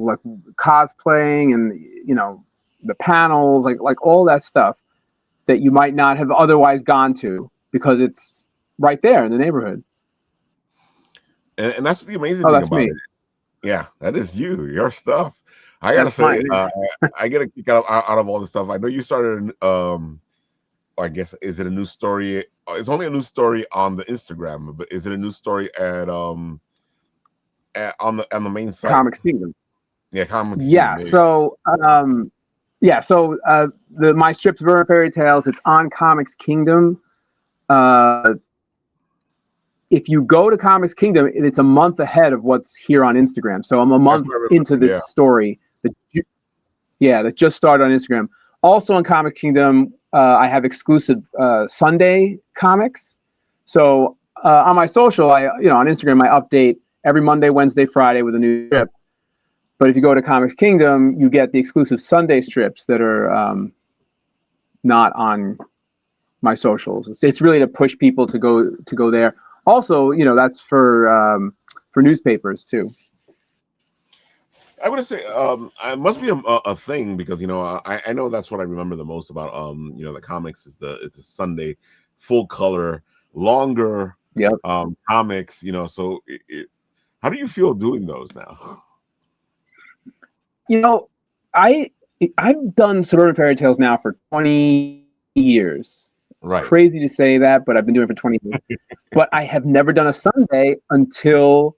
cosplaying and the panels, like all that stuff that you might not have otherwise gone to because it's right there in the neighborhood. And that's the amazing thing about it. Yeah, that is your stuff. I gotta say, I get a kick out of all this stuff. I know you started. I guess is it a new story? It's only a new story on the Instagram, but is it a new story on the main site? Comics Kingdom. Yeah, Comics. Yeah. Kingdom. So, my strips, Vermin Fairy Tales. It's on Comics Kingdom. If you go to Comics Kingdom, it's a month ahead of what's here on Instagram. So I'm a month into this story that just started on Instagram. Also on Comics Kingdom, I have exclusive Sunday comics. So on my social, on Instagram, I update every Monday, Wednesday, Friday with a new strip. But if you go to Comics Kingdom, you get the exclusive Sunday strips that are not on my socials. It's really to push people to go there. Also, that's for newspapers too. I would say it must be a thing because I know that's what I remember the most about the comics is it's a Sunday full color longer comics. So how do you feel doing those now? I've done Suburban Fairy Tales now for 20 years. It's right. Crazy to say that, but I've been doing it for 20 years. But I have never done a Sunday until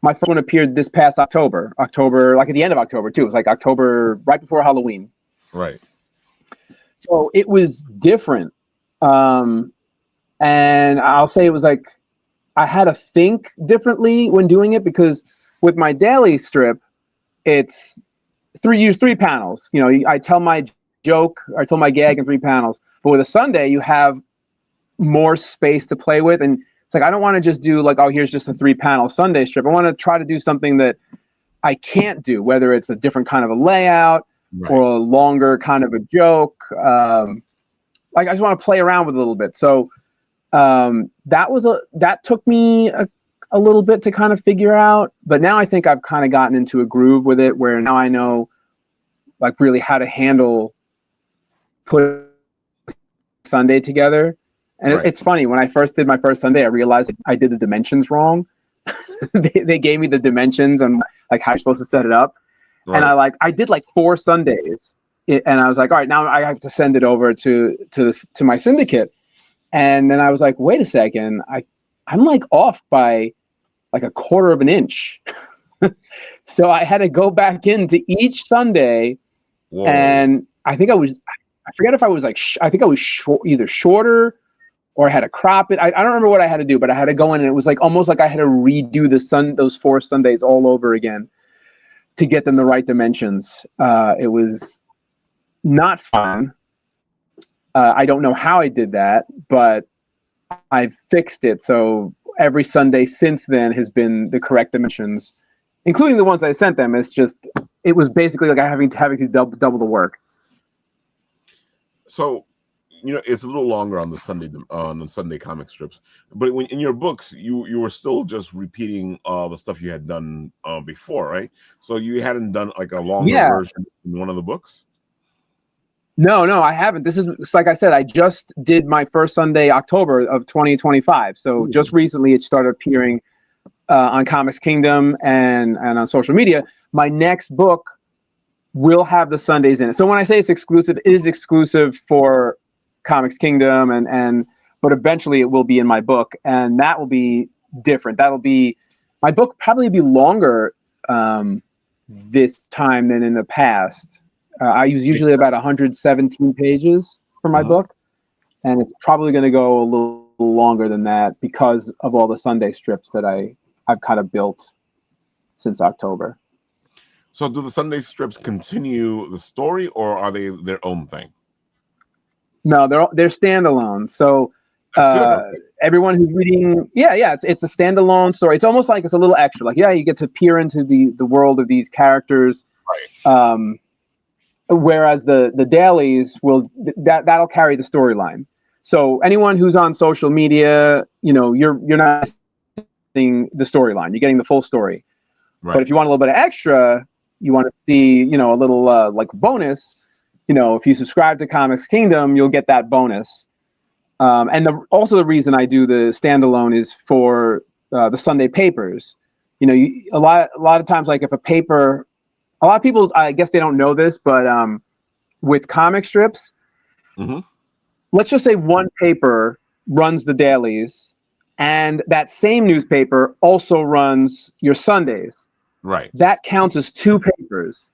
my first one appeared this past October, like at the end of October too. It was like October, right before Halloween. Right. So it was different. And I'll say it was like, I had to think differently when doing it because with my daily strip, it's use 3 panels. I tell my joke, or I tell my gag in 3 panels. But with a Sunday, you have more space to play with, and It's like I don't want to just do like, oh, here's just a 3-panel Sunday strip. I want to try to do something that I can't do, whether it's a different kind of a layout or a longer kind of a joke. Like I just want to play around with it a little bit. So that took me a little bit to kind of figure out, but now I think I've kind of gotten into a groove with it where now I know like really how to handle put Sunday together. And it's funny, when I first did my first Sunday, I realized I did the dimensions wrong. they gave me the dimensions and like how you're supposed to set it up. And I did like 4 Sundays and I was like, all right, now I have to send it over to my syndicate. And then I was like, wait a second, I'm like off by like 1/4 of an inch. So I had to go back into each Sunday. Whoa. And I forget if I was like, I think I was either shorter or I had to crop it. I don't remember what I had to do, but I had to go in and it was like almost like I had to redo those 4 Sundays all over again to get them the right dimensions. It was not fun. I don't know how I did that, but I fixed it. So every Sunday since then has been the correct dimensions, including the ones I sent them. It was basically like having to double the work. So, it's a little longer on the Sunday comic strips, but in your books, you were still just repeating the stuff you had done before, right? So you hadn't done like a longer version in one of the books? No, I haven't. It's like I said, I just did my first Sunday, October of 2025. So just recently it started appearing on Comics Kingdom and on social media. My next book will have the Sundays in it. So when I say it's exclusive, it is exclusive for Comics Kingdom but eventually it will be in my book, and that will be different. That'll be my book, probably be longer this time than in the past. I use usually about 117 pages for my book, and it's probably going to go a little longer than that because of all the Sunday strips that I've kind of built since October. So do the Sunday strips continue the story, or are they their own thing? No, they're standalone. So everyone who's reading, it's a standalone story. It's almost like it's a little extra. Like, you get to peer into the world of these characters. Right. Whereas the dailies that'll carry the storyline. So anyone who's on social media, you're not seeing the storyline. You're getting the full story. Right. But if you want a little bit of extra, you want to see, a little like bonus. If you subscribe to Comics Kingdom, you'll get that bonus. And also the reason I do the standalone is for the Sunday papers. A lot of times, like if a paper. A lot of people, I guess they don't know this, but with comic strips, let's just say one paper runs the dailies, and that same newspaper also runs your Sundays. Right. That counts as 2 papers.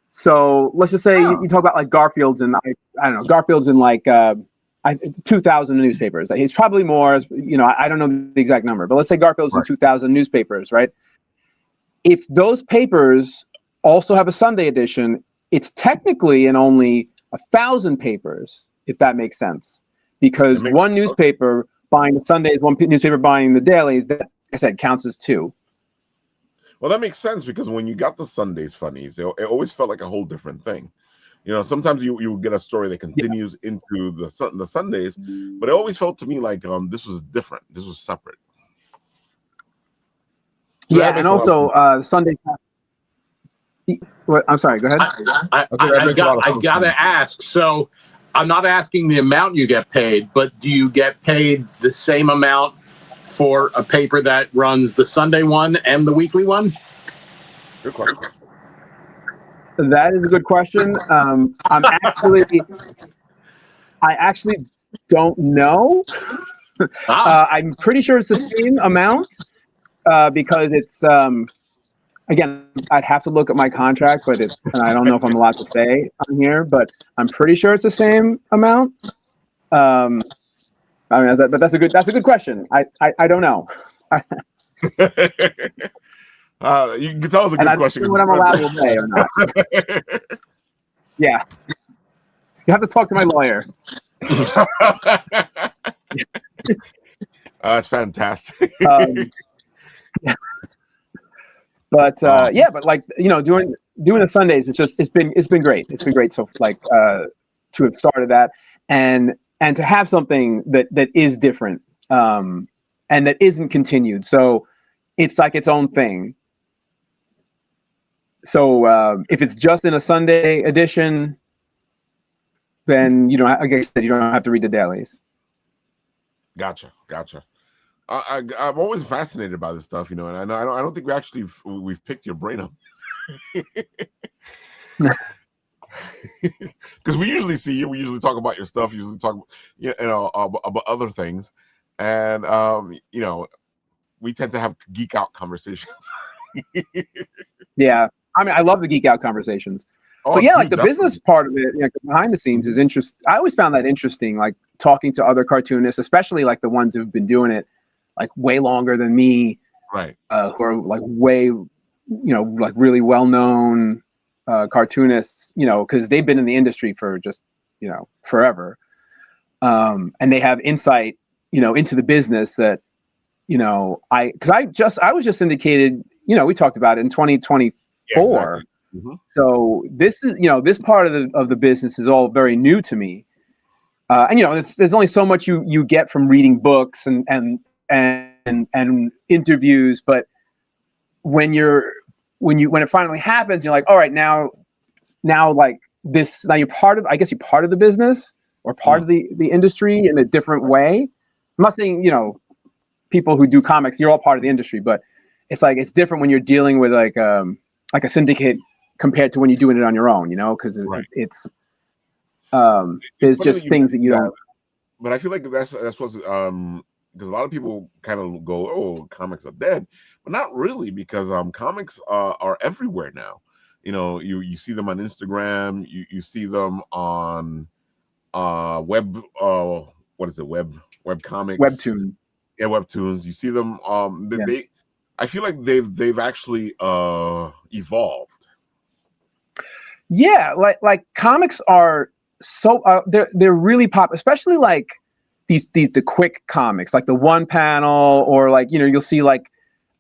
So let's just say you talk about like Garfield's, and I don't know, Garfield's in like 2,000 newspapers. He's probably more. I don't know the exact number, but let's say Garfield's in 2,000 newspapers, right? If those papers also have a Sunday edition, it's technically in only 1,000 papers, if that makes sense. Because one newspaper buying the Sundays, one newspaper buying the dailies, that, like I said, counts as 2. Well, that makes sense, because when you got the Sundays funnies, it always felt like a whole different thing. Sometimes you get a story that continues into the Sundays, but it always felt to me like this was different. This was separate. So and also Sunday. I'm sorry, go ahead. I got to ask. So I'm not asking the amount you get paid, but do you get paid the same amount for a paper that runs the Sunday one and the weekly one? Good question. That is a good question. I actually don't know. I'm pretty sure it's the same amount because it's. Again, I'd have to look at my contract, but and I don't know if I'm allowed to say on here, but I'm pretty sure it's the same amount. But that's a good question. I don't know. You can tell us a good question. I don't know what I'm allowed to say or not. Yeah, you have to talk to my lawyer. That's fantastic. Um, but yeah, but like doing the Sundays, it's been great. It's been great. So like to have started that and to have something that is different and that isn't continued. So it's like its own thing. So if it's just in a Sunday edition, then like I said, you don't have to read the dailies. Gotcha. I'm always fascinated by this stuff, and I don't think we've picked your brain up. Because we usually see you, we usually talk about your stuff, usually talk about other things, and we tend to have geek out conversations. Yeah, I mean, I love the geek out conversations. Oh, but yeah, dude, like the business part of it, behind the scenes is interesting. I always found that interesting, like talking to other cartoonists, especially like the ones who've been doing it like way longer than me, right? Who are like way, like really well known cartoonists, because they've been in the industry for just forever, and they have insight, into the business that, I was just indicated, we talked about it in 2024. Yeah, exactly. Mm-hmm. So this is, this part of the business is all very new to me. And there's only so much you get from reading books and interviews, but when it finally happens, you're like, all right, now like this, now you're part of the business or part of the industry in a different way. I'm not saying, people who do comics, you're all part of the industry, but it's like, it's different when you're dealing with like a syndicate compared to when you're doing it on your own, because right. it's there's just things that you don't. But I feel like that's what's because a lot of people kind of go, oh, comics are dead, but not really, because comics are everywhere now. You see them on Instagram, you see them on web what is it, web comics, Webtoon. Yeah, webtoons. You see them they I feel like they've actually evolved. Yeah, like comics are so they're really pop, especially like the quick comics, like the one panel, or like you'll see like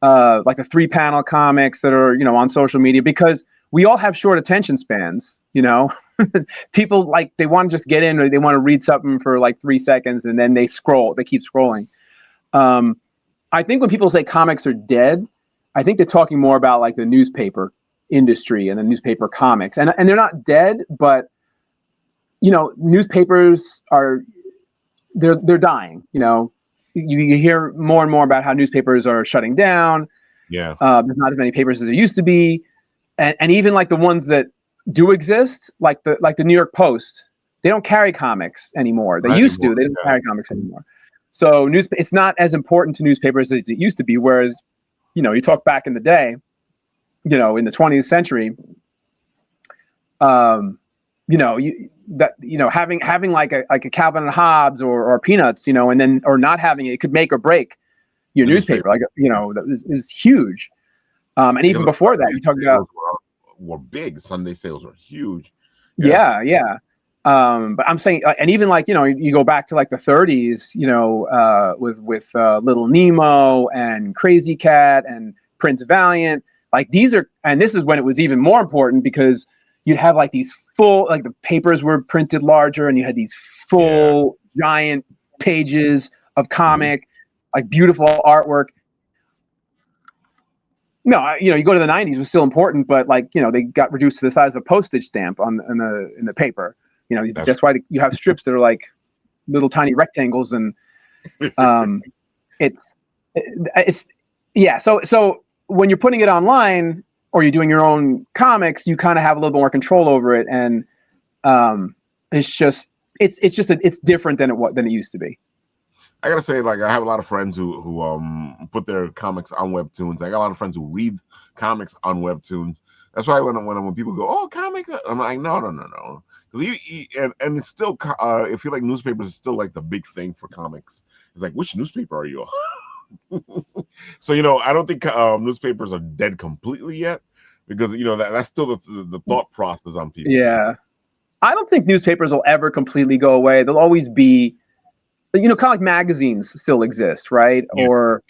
the 3-panel comics that are on social media, because we all have short attention spans. People like, they want to just get in, or they want to read something for like 3 seconds and then they keep scrolling. I think when people say comics are dead, I think they're talking more about like the newspaper industry and the newspaper comics, and they're not dead, but newspapers they're dying. You hear more and more about how newspapers are shutting down. Yeah, there's not as many papers as there used to be, and even like the ones that do exist, like the New York Post, they don't carry comics anymore. They used to. They don't carry comics anymore. So it's not as important to newspapers as it used to be. Whereas, you talk back in the day, in the 20th century, having like a Calvin and Hobbes or Peanuts, and then, or not having it could make or break your newspaper. Like, it was huge. And even before that, you talked about were big. Sunday sales were huge. Yeah. But I'm saying, and even like, you go back to like the 30s, with Little Nemo and Crazy Cat and Prince Valiant. Like this is when it was even more important, because you'd have like these full, like the papers were printed larger, and you had these full giant pages of comic, like beautiful artwork. No, you go to the 90s, it was still important, but like, they got reduced to the size of a postage stamp in the paper. That's why you have strips that are like little tiny rectangles, and it's yeah. So when you're putting it online or you're doing your own comics, you kind of have a little bit more control over it, and it's different than it used to be. I gotta say, like, I have a lot of friends who put their comics on webtoons. I got a lot of friends who read comics on webtoons. That's why when people go, oh, comics, I'm like, no. And it's still, I feel like newspapers is still like the big thing for comics. It's like, which newspaper are you on? So I don't think newspapers are dead completely yet, because that's still the thought process on people. Yeah, I don't think newspapers will ever completely go away. They'll always be kind of like magazines still exist, right? Yeah. Or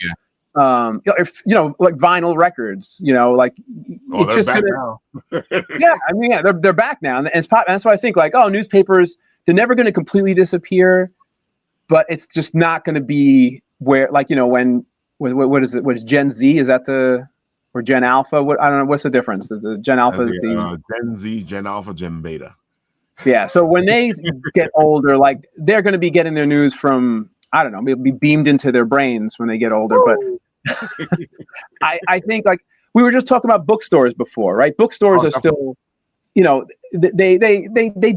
if like vinyl records, like it's they're just back gonna. now. Yeah, I mean, they're back now, and that's why I think like, newspapers, they're never going to completely disappear, but it's just not going to be where, like, when what is it? What is Gen Z? Is that or Gen Alpha? What, I don't know. What's the difference? The Gen Alpha is the Gen Z, Gen Alpha, Gen Beta. Yeah. So when they get older, like they're going to be getting their news from, I don't know, maybe beamed into their brains when they get older. But I think, like, we were just talking about bookstores before, right? Bookstores are still, they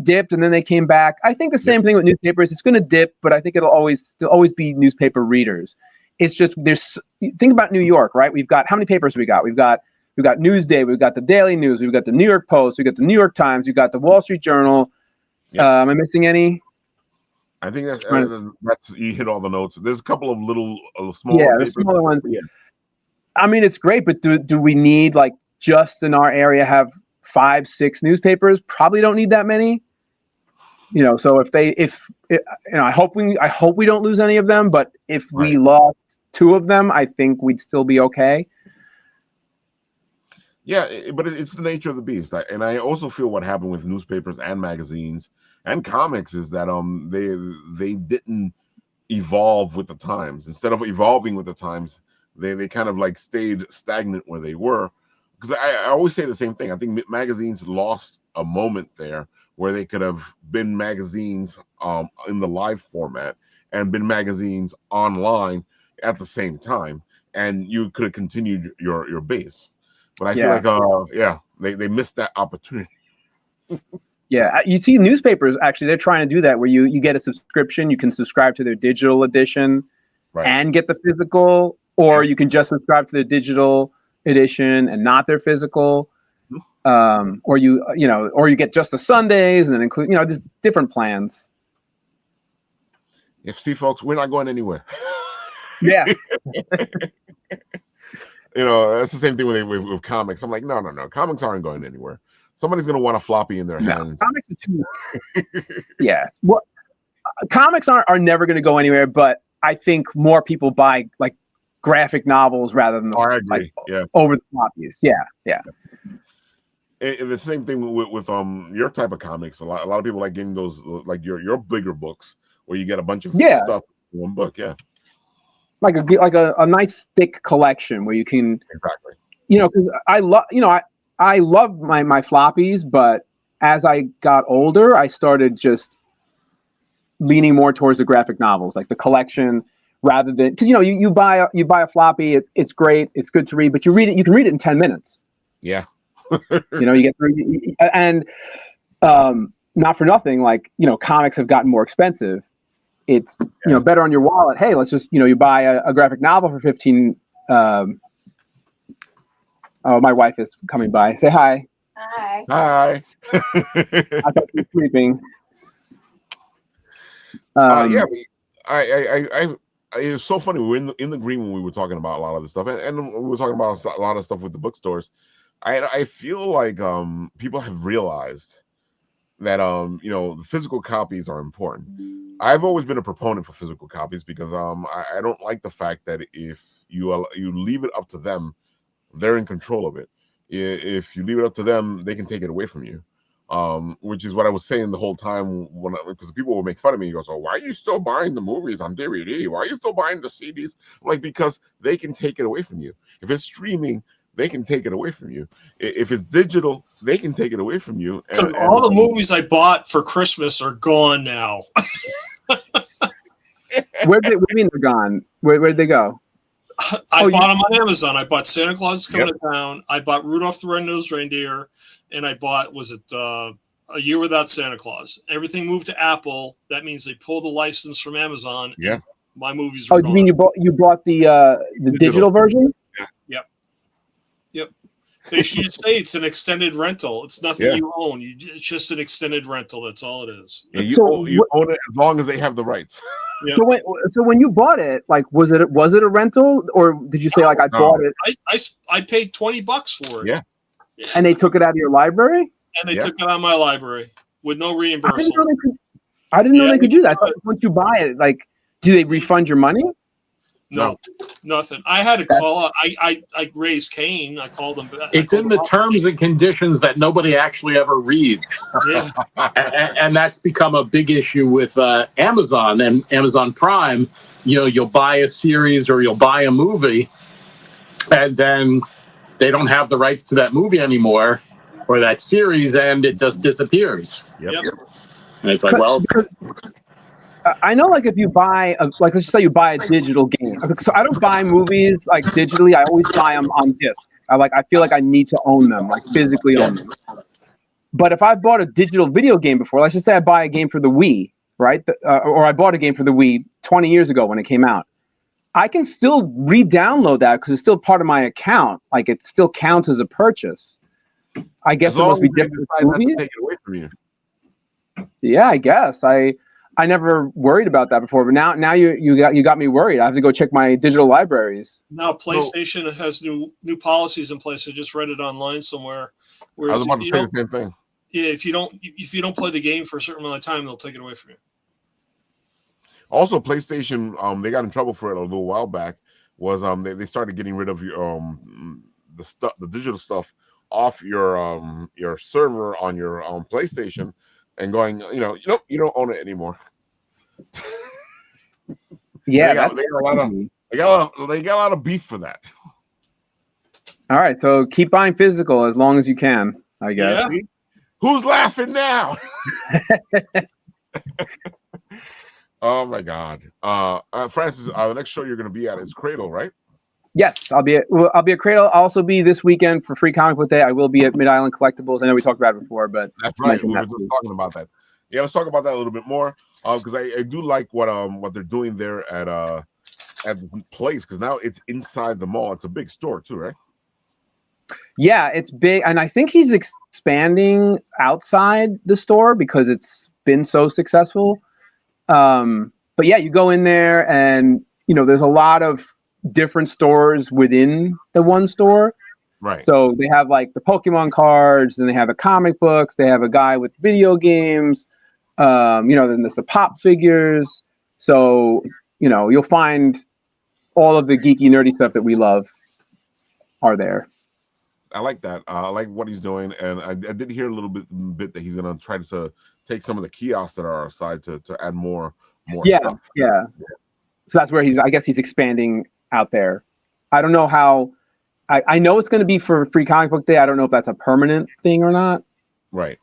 dipped and then they came back. I think the same thing with newspapers. It's going to dip, but I think it'll always be newspaper readers. It's just think about New York, right? We've got, how many papers we got? We've got Newsday, we've got the Daily News, we've got the New York Post, we've got the New York Times, we've got the Wall Street Journal. Am I missing any? I think that's you hit all the notes. There's a couple of little smaller the smaller ones. Yeah. I mean, it's great, but do we need, like, just in our area have 5-6 newspapers? Probably don't need that many. So I hope we don't lose any of them, but if we lost 2 of them, I think we'd still be okay. Yeah, but it's the nature of the beast. And I also feel what happened with newspapers and magazines and comics is that they didn't evolve with the times. Instead of evolving with the times, they kind of like stayed stagnant where they were. Because I always say the same thing. I think magazines lost a moment there where they could have been magazines in the live format and been magazines online at the same time, and you could have continued your base. But I feel like they missed that opportunity. Yeah, you see newspapers, actually, they're trying to do that where you get a subscription, you can subscribe to their digital edition and get the physical, or you can just subscribe to their digital edition and not their physical. Or you get just the Sundays and then include, there's different plans. See, folks, we're not going anywhere. Yeah. That's the same thing with comics. I'm like, no. Comics aren't going anywhere. Somebody's going to want a floppy in their hands. Comics are too. Yeah. Well, comics are never going to go anywhere, but I think more people buy, like, graphic novels rather than over the floppies. Yeah. And the same thing with your type of comics. A lot of people like getting those, like your bigger books where you get a bunch of stuff in one book. Yeah. Like a nice thick collection where you can because I love my floppies, but as I got older, I started just leaning more towards the graphic novels, like the collection, rather than, because you buy a floppy, it's great, it's good to read, but you can read it in 10 minutes. Yeah. You get through, and not for nothing, like, comics have gotten more expensive. It's better on your wallet. Hey, let's just you buy a graphic novel for 15. Oh, my wife is coming by. Say hi. Hi. Hi. I thought you were sleeping. It's so funny. We were in the green when we were talking about a lot of this stuff, and we were talking about a lot of stuff with the bookstores. I feel like people have realized that the physical copies are important. I've always been a proponent for physical copies because I don't like the fact that if you leave it up to them, they're in control of it. If you leave it up to them, they can take it away from you. Which is what I was saying the whole time because people will make fun of me. He goes, "Oh, why are you still buying the movies on DVD? Why are you still buying the CDs?" I'm like, because they can take it away from you. If it's streaming, they can take it away from you. If it's digital, they can take it away from you. And all the movies I bought for Christmas are gone now. What do you mean they're gone? Where'd they go? I bought them on Amazon. I bought Santa Claus is Coming to Town. I bought Rudolph the Red-Nosed Reindeer. And I bought, A Year Without Santa Claus. Everything moved to Apple. That means they pulled the license from Amazon. Yeah. My movies are gone. You mean you bought the digital version? Yep. They should say it's an extended rental. It's nothing you own. It's just an extended rental. That's all it is. Yeah, you own it as long as they have the rights. Yep. So when you bought it, like, was it a rental, or did you say I bought it? I paid $20 for it. Yeah. And they took it out of your library? And they took it out of my library with no reimbursement. I didn't know they could do that. Once you buy it, like, Do they refund your money? No, nothing. I had to call. I raised Cain. I called them. It's in the terms and conditions that nobody actually ever reads. Yeah. And that's become a big issue with Amazon and Amazon Prime. You know, you'll buy a series or you'll buy a movie, and then they don't have the rights to that movie anymore or that series, and it just disappears. Yep. And it's like, well, I know, like, if you buy, like, let's just say you buy a digital game. So I don't buy movies like digitally. I always buy them on disc. I feel like I need to own them, like physically own them. But if I've bought a digital video game before, let's just say I buy a game for the Wii, right? Or I bought a game for the Wii 20 years ago when it came out. I can still re-download that because it's still part of my account. Like, it still counts as a purchase. I guess it must be different. Take it away from you. Yeah, I guess. I never worried about that before, but now you got me worried. I have to go check my digital libraries. Now PlayStation has new policies in place. I just read it online somewhere. I was about to say the same thing. Yeah, if you don't play the game for a certain amount of time, they'll take it away from you. Also, PlayStation, they got in trouble for it a little while back. Was they started getting rid of your the digital stuff off your server on your PlayStation, and going, you don't own it anymore. Yeah, they got a lot of beef for that. All right, so keep buying physical as long as you can, I guess. Yeah. Who's laughing now? Oh my God, Francis, the next show you're going to be at is Cradle, right? Yes, I'll be at Cradle. I'll also be this weekend for Free Comic Book Day. I will be at Mid Island Collectibles. I know we talked about it before, but that's right. We were just talking about that. Yeah, let's talk about that a little bit more because I do like what they're doing there at the place, because now it's inside the mall. It's a big store too, right? Yeah, it's big, and I think he's expanding outside the store because it's been so successful. But yeah, you go in there, and there's a lot of different stores within the one store. Right. So they have like the Pokemon cards, and they have the comic books. They have a guy with video games. Then there's the pop figures. So you'll find all of the geeky, nerdy stuff that we love are there. I like that. I like what he's doing, and I did hear a little bit that he's going to try to take some of the kiosks that are outside to add more stuff. Yeah. So that's where I guess he's expanding out there. I don't know how. I know it's going to be for Free Comic Book Day. I don't know if that's a permanent thing or not. Right.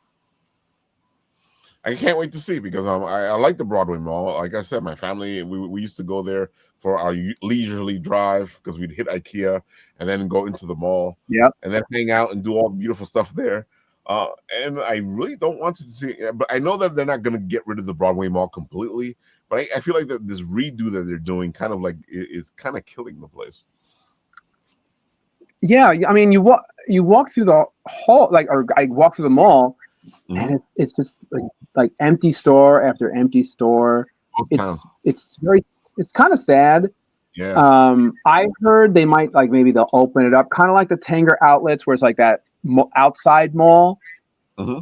I can't wait to see, because I like the Broadway Mall. Like I said, my family, we used to go there for our leisurely drive because we'd hit IKEA and then go into the mall. Yeah. And then hang out and do all the beautiful stuff there. And I really don't want to see it, but I know that they're not going to get rid of the Broadway Mall completely. But I feel like that this redo that they're doing kind of like is kind of killing the place. Yeah, I mean, you walk through the hall, or I walk through the mall, and it's just like empty store after empty store. It's kind of sad. Yeah. I heard they might maybe they'll open it up, kind of like the Tanger outlets, where it's like that outside mall. Mm-hmm.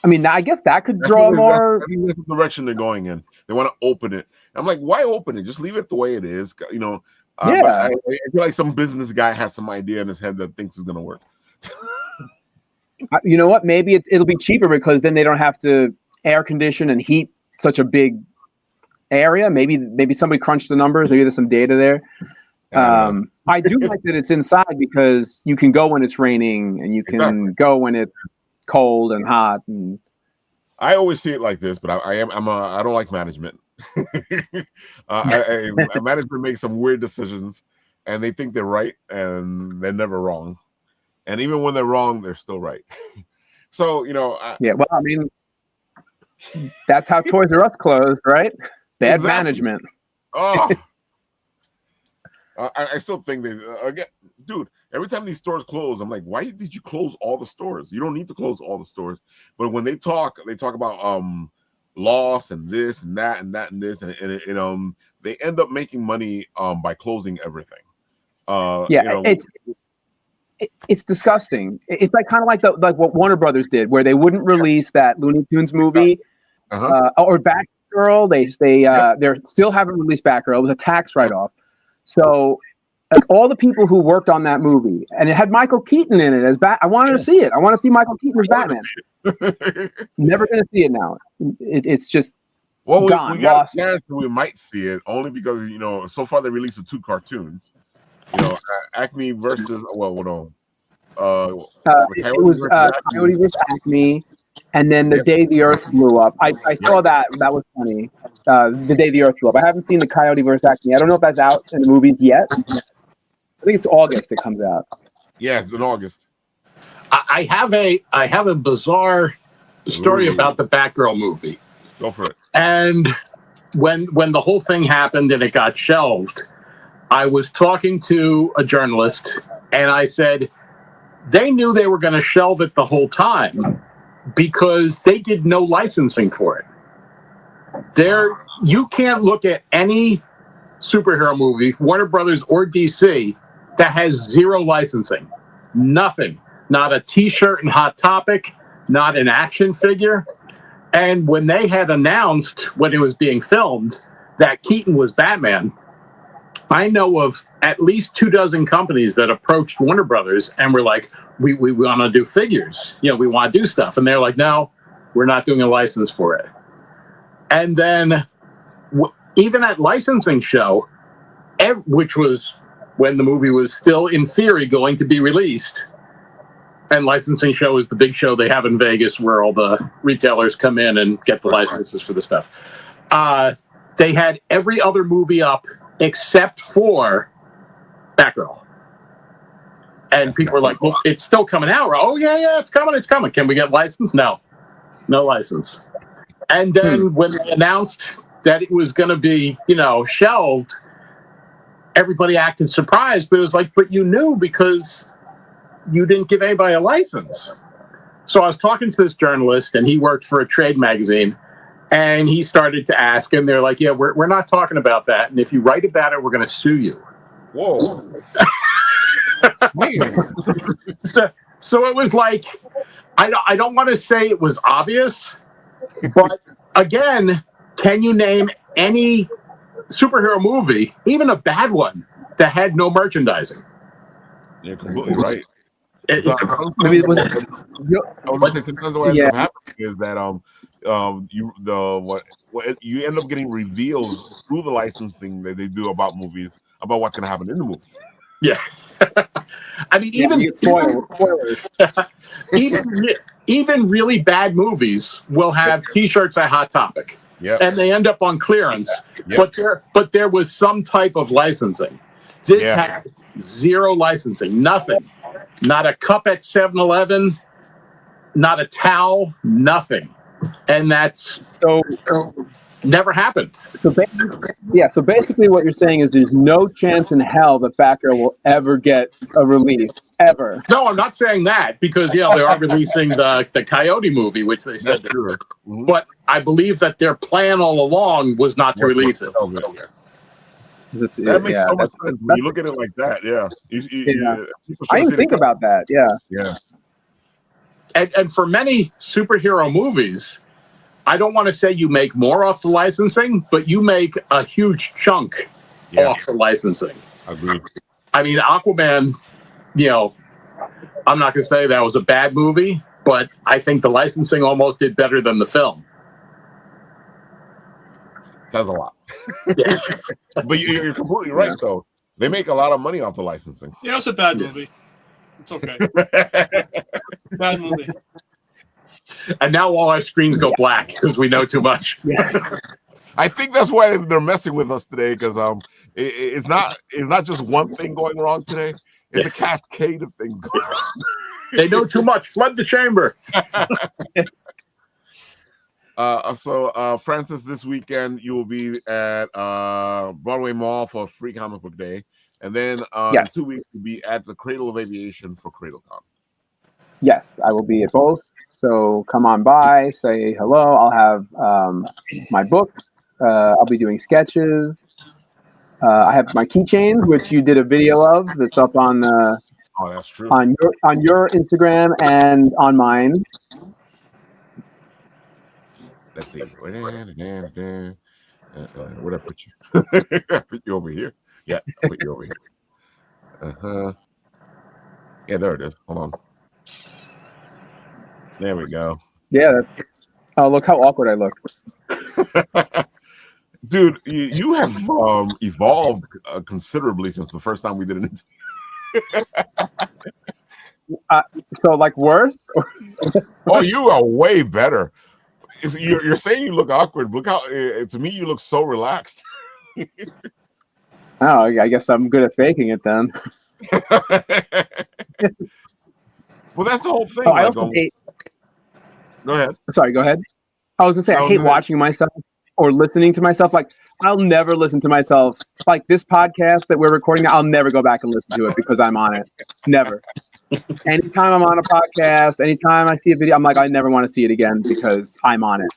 I mean, I guess that could draw more. I think that's the direction they're going in. They want to open it. I'm like, why open it? Just leave it the way it is. Yeah. I feel like some business guy has some idea in his head that thinks it's going to work. You know what? Maybe it'll be cheaper because then they don't have to air condition and heat such a big area. Maybe somebody crunched the numbers. Maybe there's some data there. I do like that it's inside because you can go when it's raining and you can go when it's cold and hot. And I always see it like this, but I don't like management. Management makes some weird decisions, and they think they're right, and they're never wrong. And even when they're wrong, they're still right. So yeah. Well, I mean, that's how Toys R Us closed, right? Bad management. Oh, I still think again, dude. Every time these stores close, I'm like, why did you close all the stores? You don't need to close all the stores. But when they talk about loss and this and that and that and this, and they end up making money by closing everything. It's disgusting. It's kind of like what Warner Brothers did, where they wouldn't release that Looney Tunes movie, or back Batgirl. They still haven't released Batgirl. It was a tax write-off. So like all the people who worked on that movie, and it had Michael Keaton in it as I wanted to see it. I want to see Michael Keaton as Batman. Never going to see it now. It's just gone. We got a chance that we might see it only because so far they released the 2 cartoons. Acme versus it was Coyote versus Acme, and then The Day the Earth Blew Up. I saw that. That was funny. The Day the Earth Blew Up. I haven't seen the Coyote versus Acme. I don't know if that's out in the movies yet. I think it's August it comes out. Yeah, it's in August. I have a bizarre story about the Batgirl movie. Go for it. And when the whole thing happened and it got shelved, I was talking to a journalist and I said they knew they were going to shelve it the whole time because they did no licensing for it. You can't look at any superhero movie, Warner Brothers or DC, that has 0 licensing. Nothing. Not a T-shirt and Hot Topic, not an action figure. And when they had announced when it was being filmed that Keaton was Batman, I know of at least 24 companies that approached Warner Brothers and were like, we want to do figures. We want to do stuff. And they're like, no, we're not doing a license for it. And then even at licensing show, which was when the movie was still in theory going to be released, and licensing show is the big show they have in Vegas where all the retailers come in and get the licenses for the stuff. They had every other movie up except for Batgirl. And people were like, well, it's still coming out. Oh, yeah, it's coming. Can we get license? No license. And then when they announced that it was going to be, shelved, everybody acted surprised. But it was like, but you knew because you didn't give anybody a license. So I was talking to this journalist, and he worked for a trade magazine, and he started to ask, and they're like, yeah, we're not talking about that. And if you write about it, we're going to sue you. Whoa. So it was like, I don't want to say it was obvious, but again, can you name any superhero movie, even a bad one, that had no merchandising? You're completely right. Sometimes what ends up happening is that you end up getting reveals through the licensing that they do about movies about what's going to happen in the movie. Yeah. I mean, spoilers. even really bad movies will have T-shirts at Hot Topic, and they end up on clearance. But there was some type of licensing. This had 0 licensing, nothing. Not a cup at 7-Eleven, not a towel, nothing. And that's never happened. So basically what you're saying is there's no chance in hell that Batgirl will ever get a release, ever. No, I'm not saying that because, they are releasing the Coyote movie, which they said. That's true. Mm-hmm. But I believe that their plan all along was not to release it. That makes so much sense when you look at it like that. Yeah. I didn't think about that. Yeah. Yeah. And for many superhero movies, I don't want to say you make more off the licensing, but you make a huge chunk off the licensing. Agreed. I mean, Aquaman, I'm not going to say that was a bad movie, but I think the licensing almost did better than the film. Says a lot. Yeah. But you're completely right, though. They make a lot of money off the licensing. Yeah, it was a bad movie. It's okay. Bad movie. And now all our screens go black because we know too much. I think that's why they're messing with us today, because it's not just one thing going wrong today. It's a cascade of things going on. They know too much. Flood the chamber. So Francis, this weekend you will be at Broadway Mall for Free Comic Book Day, and then in 2 weeks you'll be at the Cradle of Aviation for CradleCon. Yes, I will be at both. So come on by, say hello. I'll have my book. I'll be doing sketches. I have my keychains, which you did a video of. That's up on that's true. on your Instagram and on mine. Let's see. Where'd I put you? I put you over here. Yeah, I put you over here. Uh-huh. Yeah, there it is. Hold on. There we go. Yeah. Oh, look how awkward I look. Dude, you have evolved considerably since the first time we did an interview. So like worse? Oh, you are way better. You're saying you look awkward. Look how to me you look so relaxed. Oh, I guess I'm good at faking it then. Well, that's the whole thing. Oh, I also hate. Go ahead. Sorry, go ahead. I was gonna say I hate watching myself or listening to myself. Like I'll never listen to myself. Like this podcast that we're recording now, I'll never go back and listen to it because I'm on it. Never. Anytime I'm on a podcast, anytime I see a video, I'm like, I never want to see it again because I'm on it.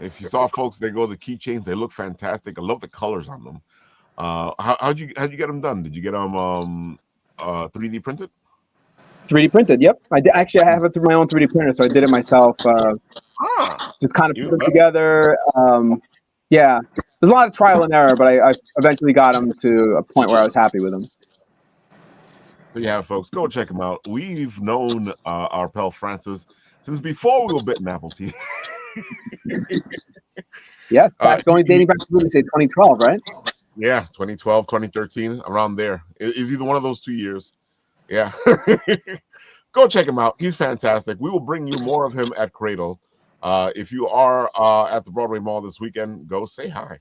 If you saw folks, they go the keychains. They look fantastic. I love the colors on them. How'd you get them done? Did you get them 3D printed? 3D printed. Yep, I did. Actually, I have it through my own 3D printer, so I did it myself. Just kind of put them together. Yeah, there's a lot of trial and error, but I eventually got them to a point where I was happy with them. So yeah, folks, go check them out. We've known our pal Francis since before we were bitten apple tea. Yes, dating back to say 2012, right? Yeah, 2012, 2013, around there. It's either one of those 2 years. Yeah. Go check him out. He's fantastic. We will bring you more of him at Cradle. If you are at the Broadway Mall this weekend, go say hi.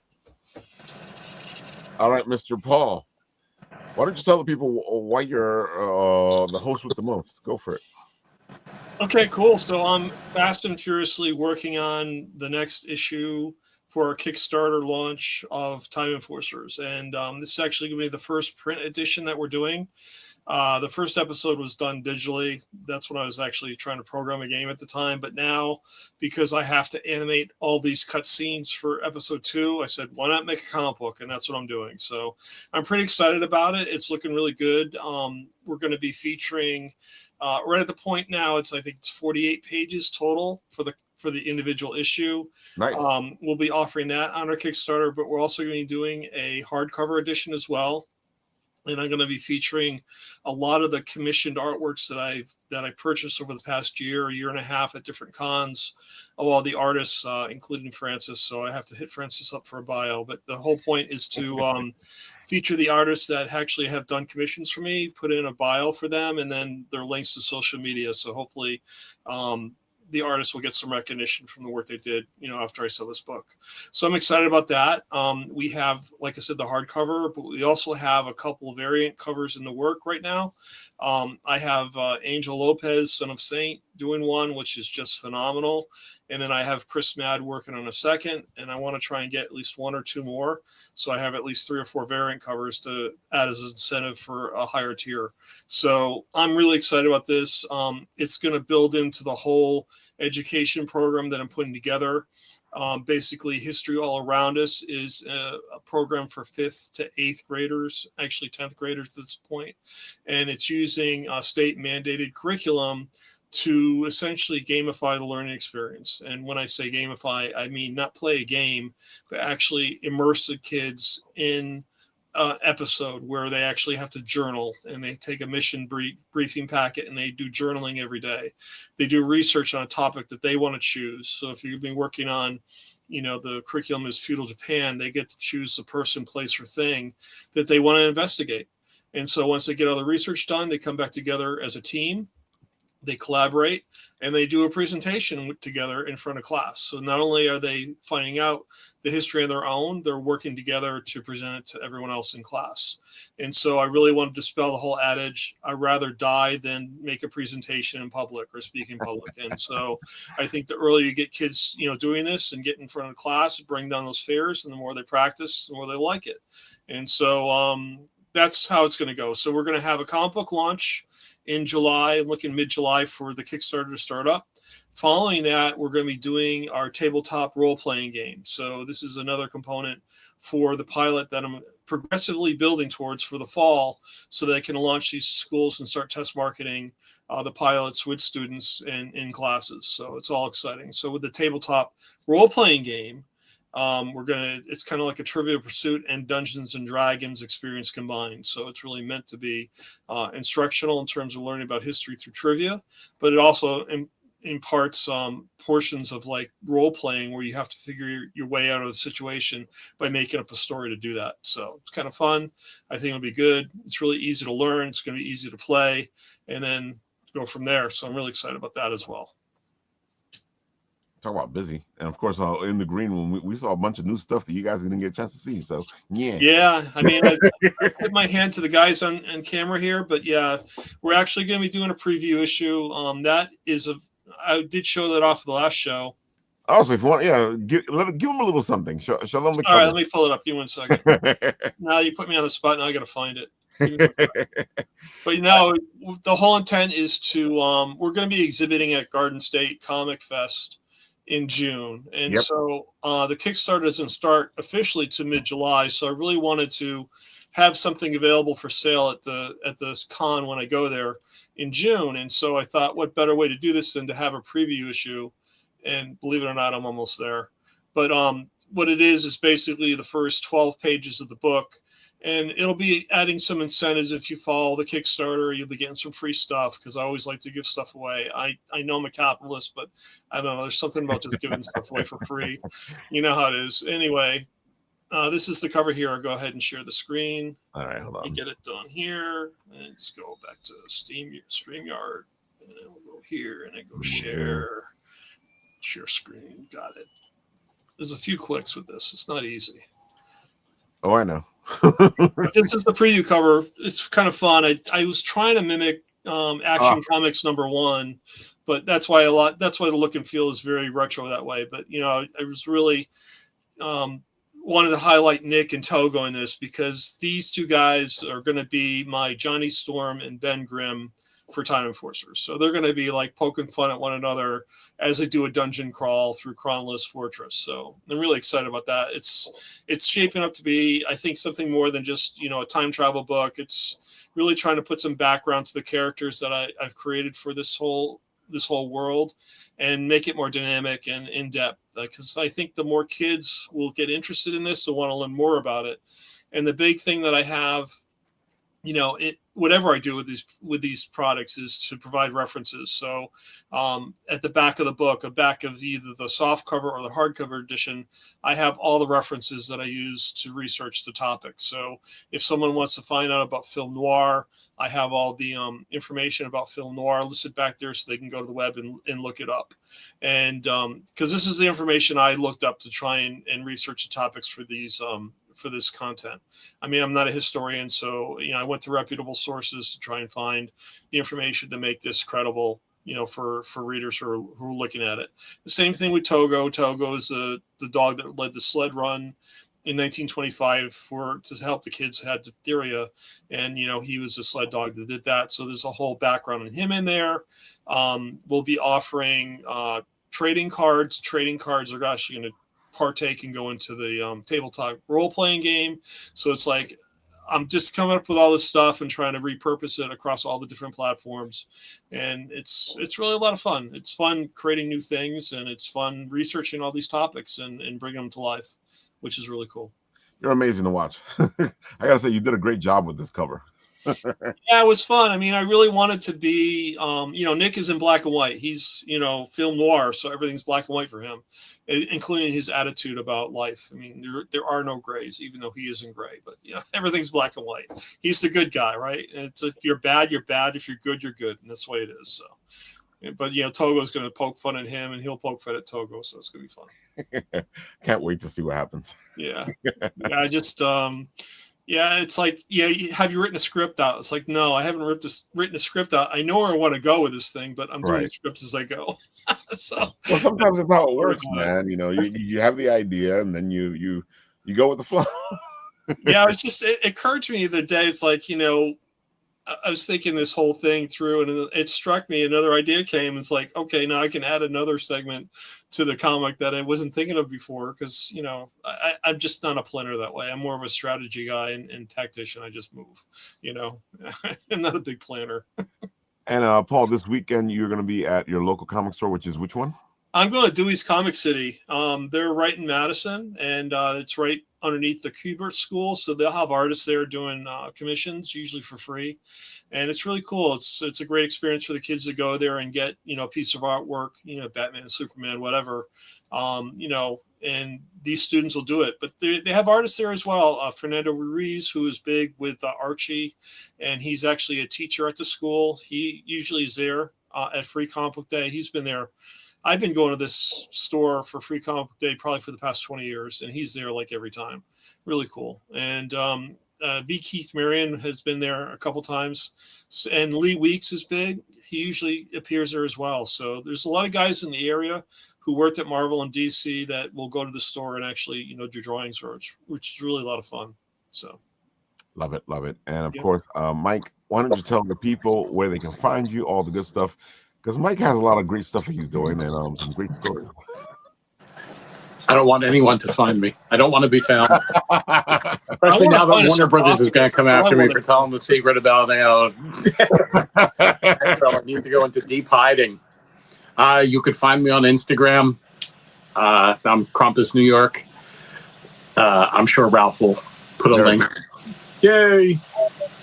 All right, Mr. Paul. Why don't you tell the people why you're the host with the most? Go for it. Okay, cool. So I'm fast and furiously working on the next issue for our Kickstarter launch of Time Enforcers. And this is actually going to be the first print edition that we're doing. The first episode was done digitally. That's when I was actually trying to program a game at the time. But now, because I have to animate all these cutscenes for episode 2, I said, why not make a comic book? And that's what I'm doing. So I'm pretty excited about it. It's looking really good. We're going to be featuring, right at the point now, I think it's 48 pages total for the individual issue. Nice. We'll be offering that on our Kickstarter, but we're also going to be doing a hardcover edition as well. And I'm going to be featuring a lot of the commissioned artworks that I purchased over the past year and a half at different cons of all the artists, including Francis. So I have to hit Francis up for a bio. But the whole point is to feature the artists that actually have done commissions for me, put in a bio for them, and then their links to social media. So hopefully the artists will get some recognition from the work they did, after I sell this book. So I'm excited about that. We have, like I said, the hardcover, but we also have a couple of variant covers in the work right now. I have Angel Lopez, Son of Saint, doing one, which is just phenomenal. And then I have Chris Mad working on a second, and I want to try and get at least 1 or 2 more. So I have at least 3 or 4 variant covers to add as an incentive for a higher tier. So I'm really excited about this. It's going to build into the whole education program that I'm putting together. Basically, History All Around Us is a program for 5th to 8th graders, actually 10th graders at this point. And it's using state mandated curriculum to essentially gamify the learning experience. And when I say gamify, I mean not play a game, but actually immerse the kids in episode where they actually have to journal, and they take a mission briefing packet and they do journaling every day. They do research on a topic that they want to choose. So if you've been working on, the curriculum is feudal Japan, they get to choose the person, place, or thing that they want to investigate. And so once they get all the research done, they come back together as a team. They collaborate and they do a presentation together in front of class. So not only are they finding out the history on their own, they're working together to present it to everyone else in class. And so I really want to dispel the whole adage, I'd rather die than make a presentation in public or speak in public. And so I think the earlier you get kids, doing this and get in front of class, bring down those fears, and the more they practice, the more they like it. And so that's how it's going to go. So we're going to have a comic book launch in July, looking mid-July for the Kickstarter to start up. Following that, we're going to be doing our tabletop role-playing game. So this is another component for the pilot that I'm progressively building towards for the fall, so that I can launch these schools and start test marketing the pilots with students in classes. So it's all exciting. So with the tabletop role-playing game, it's kind of like a Trivial Pursuit and Dungeons and Dragons experience combined. So it's really meant to be instructional in terms of learning about history through trivia, but it also imparts portions of like role playing where you have to figure your way out of the situation by making up a story to do that. So it's kind of fun. I think it'll be good. It's really easy to learn. It's going to be easy to play, and then go from there. So I'm really excited about that as well. Talk about busy. And of course, in the green room, we saw a bunch of new stuff that you guys didn't get a chance to see. So yeah, I mean, I put my hand to the guys on camera here, but yeah, we're actually going to be doing a preview issue. I did show that off the last show. Also, if you want, give them a little something. Show them the cover. All right, let me pull it up. Give me 1 second. Now you put me on the spot. Now I got to find it. But the whole intent is to we're going to be exhibiting at Garden State Comic Fest in June, and so the Kickstarter doesn't start officially to mid-July. So I really wanted to have something available for sale at the con when I go there in June. And so I thought, what better way to do this than to have a preview issue? And believe it or not, I'm almost there. But what it is basically the first 12 pages of the book. And it'll be adding some incentives. If you follow the Kickstarter, you'll be getting some free stuff, because I always like to give stuff away. I know I'm a capitalist, but I don't know. There's something about just giving stuff away for free. You know how it is. Anyway, this is the cover here. I'll go ahead and share the screen. All right, hold on. Get it done here. And just go back to StreamYard. And then we'll go here and then go share screen. Got it. There's a few clicks with this. It's not easy. Oh, I know. This is the preview cover. It's kind of fun. I was trying to mimic Action Comics #1, but that's why the look and feel is very retro that way. But I was really wanted to highlight Nick and Togo in this, because these two guys are going to be my Johnny Storm and Ben Grimm for Time Enforcers. So they're going to be like poking fun at one another as they do a dungeon crawl through Kronless Fortress. So I'm really excited about that. It's shaping up to be, I think, something more than just, a time travel book. It's really trying to put some background to the characters that I've created for this whole world, and make it more dynamic and in depth. Because I think the more kids will get interested in this, they'll want to learn more about it. And the big thing that I have, whatever I do with these products, is to provide references. So at the back of the book, a back of either the soft cover or the hardcover edition, I have all the references that I use to research the topic. So if someone wants to find out about film noir, I have all the information about film noir listed back there, so they can go to the web and look it up. And because this is the information I looked up to try and research the topics for these for this content. I mean, I'm not a historian, so I went to reputable sources to try and find the information to make this credible, for readers who are looking at it. The same thing with Togo. Togo is the dog that led the sled run in 1925 to help the kids who had diphtheria, and he was a sled dog that did that. So there's a whole background on him in there. We'll be offering trading cards. Trading cards are actually going to partake and go into the tabletop role-playing game. So it's like I'm just coming up with all this stuff and trying to repurpose it across all the different platforms, and it's really a lot of fun. It's fun creating new things, and it's fun researching all these topics and bringing them to life, which is really cool. You're amazing to watch. I gotta say, you did a great job with this cover. Yeah, it was fun. I mean, I really wanted to be, Nick is in black and white. He's, film noir, so everything's black and white for him, including his attitude about life. I mean, there are no grays, even though he isn't gray, but everything's black and white. He's the good guy, right? And if you're bad, you're bad. If you're good, you're good. And that's the way it is. So, but Togo's going to poke fun at him, and he'll poke fun at Togo. So it's going to be fun. Can't wait to see what happens. Yeah. I just, it's like, have you written a script out? It's like, no, I haven't written a script out. I know where I want to go with this thing, but I'm doing the scripts as I go. So, well, sometimes that's how it works, man. You have the idea, and then you go with the flow. Yeah, it occurred to me the other day. It's like, I was thinking this whole thing through, and it struck me. Another idea came. It's like, okay, now I can add another segment to the comic that I wasn't thinking of before, because I'm just not a planner that way. I'm more of a strategy guy and tactician. I just move. I'm not a big planner. And Paul, this weekend you're going to be at your local comic store, which is which one? I'm going to Dewey's Comic City. They're right in Madison, and it's right underneath the Kubert School. So they'll have artists there doing commissions, usually for free, and it's really cool. It's a great experience for the kids to go there and get a piece of artwork, Batman, Superman, whatever, and these students will do it. But they have artists there as well. Fernando Ruiz, who is big with Archie, and he's actually a teacher at the school. He usually is there at Free Comic Book Day. He's been there. I've been going to this store for Free Comic Book Day probably for the past 20 years, and he's there like every time. Really cool. And B. Keith Marion has been there a couple times, and Lee Weeks is big. He usually appears there as well. So there's a lot of guys in the area who worked at Marvel and DC that will go to the store and actually, do drawings, which is really a lot of fun. So love it. And of course, Mike, why don't you tell the people where they can find you, all the good stuff? Because Mike has a lot of great stuff he's doing and some great stories. I don't want anyone to find me. I don't want to be found. Especially now that Warner Brothers is going to come after me for telling the secret about I need to go into deep hiding. You could find me on Instagram. I'm Krampus New York. I'm sure Ralph will put a link. Yay!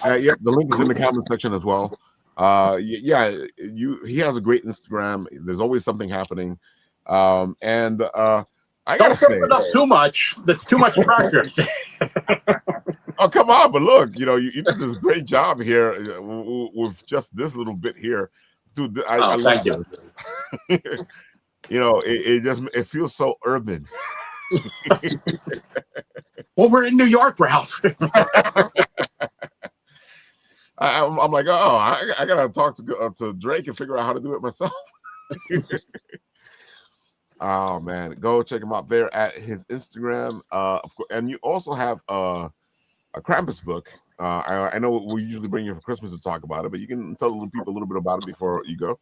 Yeah, the link is in the comment section as well. He has a great Instagram. There's always something happening. I gotta say, it up too much. That's too much pressure. Oh, come on. But look, you did this great job here with just this little bit here. Dude, I love it. It feels so urban. Well, we're in New York, Ralph. I'm like, I gotta talk to Drake and figure out how to do it myself. Oh man, go check him out there at his Instagram. Of course, and you also have a Krampus book. I know we usually bring you for Christmas to talk about it, but you can tell the people a little bit about it before you go.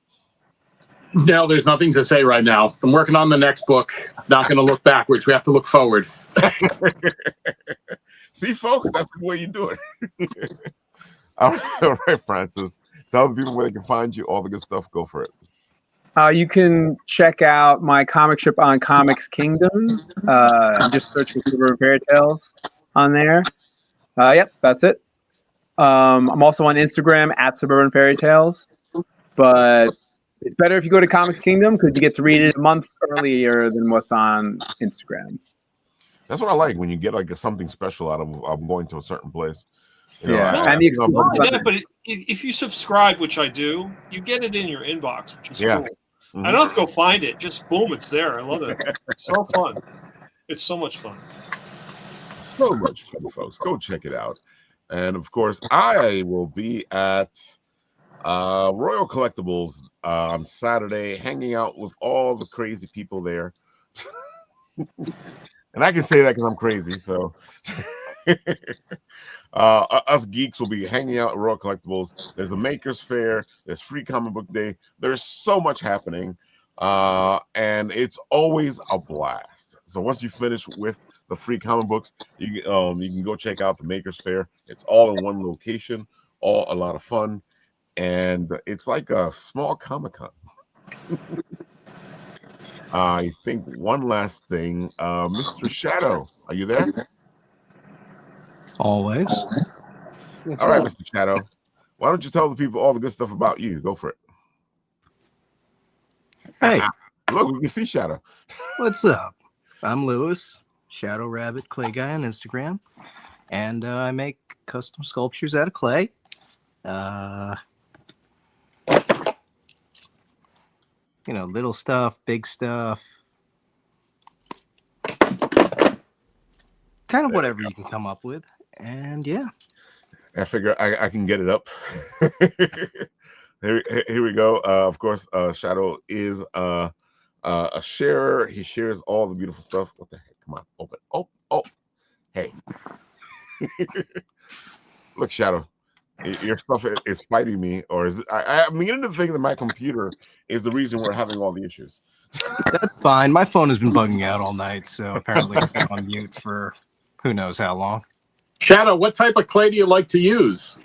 No, there's nothing to say right now. I'm working on the next book. Not going to look backwards. We have to look forward. See, folks, that's the way you do it. All right, Francis. Tell the people where they can find you. All the good stuff. Go for it. You can check out my comic strip on Comics Kingdom. Just search for Suburban Fairy Tales on there. Yep, that's it. I'm also on Instagram at Suburban Fairy Tales. But it's better if you go to Comics Kingdom because you get to read it a month earlier than what's on Instagram. That's what I like when you get like something special out of going to a certain place. But if you subscribe, which I do, you get it in your inbox, which is cool. Mm-hmm. I don't have to go find it. Just boom, it's there. I love it. It's so fun. It's so much fun. So much fun, folks. Go check it out. And of course, I will be at Royal Collectibles on Saturday, hanging out with all the crazy people there. And I can say that because I'm crazy. So us geeks will be hanging out at Royal Collectibles. There's a Makers Fair. There's Free Comic Book Day. There's so much happening. And it's always a blast. So once you finish with the free comic books, you can go check out the Makers Fair. It's all in one location, all a lot of fun. And it's like a small Comic-Con. I think one last thing, Mr. Shadow, are you there? Always. All right, Mr. Shadow. Why don't you tell the people all the good stuff about you? Go for it. Hey. Look, we can see Shadow. What's up? I'm Lewis, Shadow Rabbit Clay Guy on Instagram. And I make custom sculptures out of clay. Little stuff, big stuff. Kind of whatever you can come up with. And yeah. I figure I can get it up. Here we go. Of course, Shadow is a sharer. He shares all the beautiful stuff. What the heck? Come on, open. Oh. Hey. Look, Shadow. Your stuff is fighting me, or is it? I'm beginning to think that my computer is the reason we're having all the issues. That's fine. My phone has been bugging out all night, so apparently it's been on mute for who knows how long. Shadow, what type of clay do you like to use?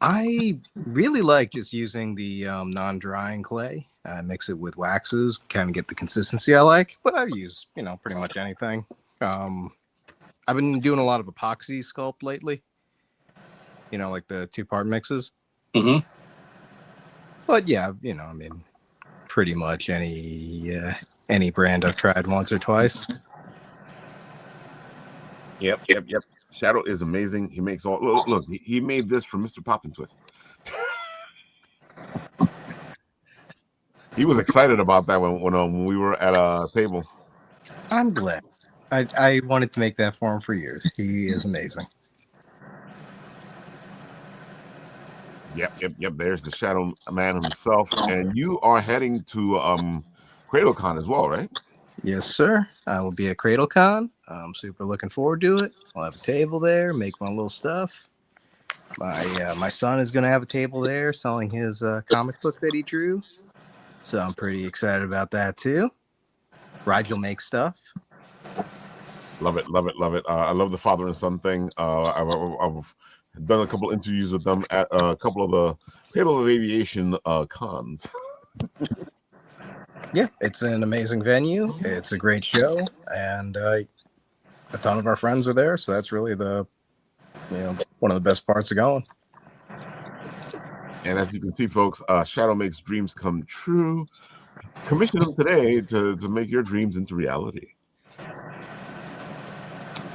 I really like just using the non-drying clay. Mix it with waxes, kind of get the consistency I like. But I use, pretty much anything. I've been doing a lot of epoxy sculpt lately. Like the 2-part mixes. Mm-hmm. But yeah, I mean, pretty much any brand I've tried once or twice. Yep. Shadow is amazing. He makes all look. He made this for Mr. Pop and Twist. He was excited about that when we were at a table. I'm glad. I wanted to make that for him for years. He is amazing. Yep. There's the Shadow Man himself, and you are heading to CradleCon as well, right? Yes, sir. I will be at CradleCon. I'm super looking forward to it. I'll have a table there, make my little stuff. My son is going to have a table there selling his comic book that he drew. So I'm pretty excited about that too. Rigel makes stuff. Love it. I love the father and son thing. I've done a couple interviews with them at a couple of the Cradle of Aviation cons. Yeah, it's an amazing venue. It's a great show, and a ton of our friends are there. So that's really one of the best parts of going. And as you can see, folks, Shadow makes dreams come true. Commission him today to make your dreams into reality.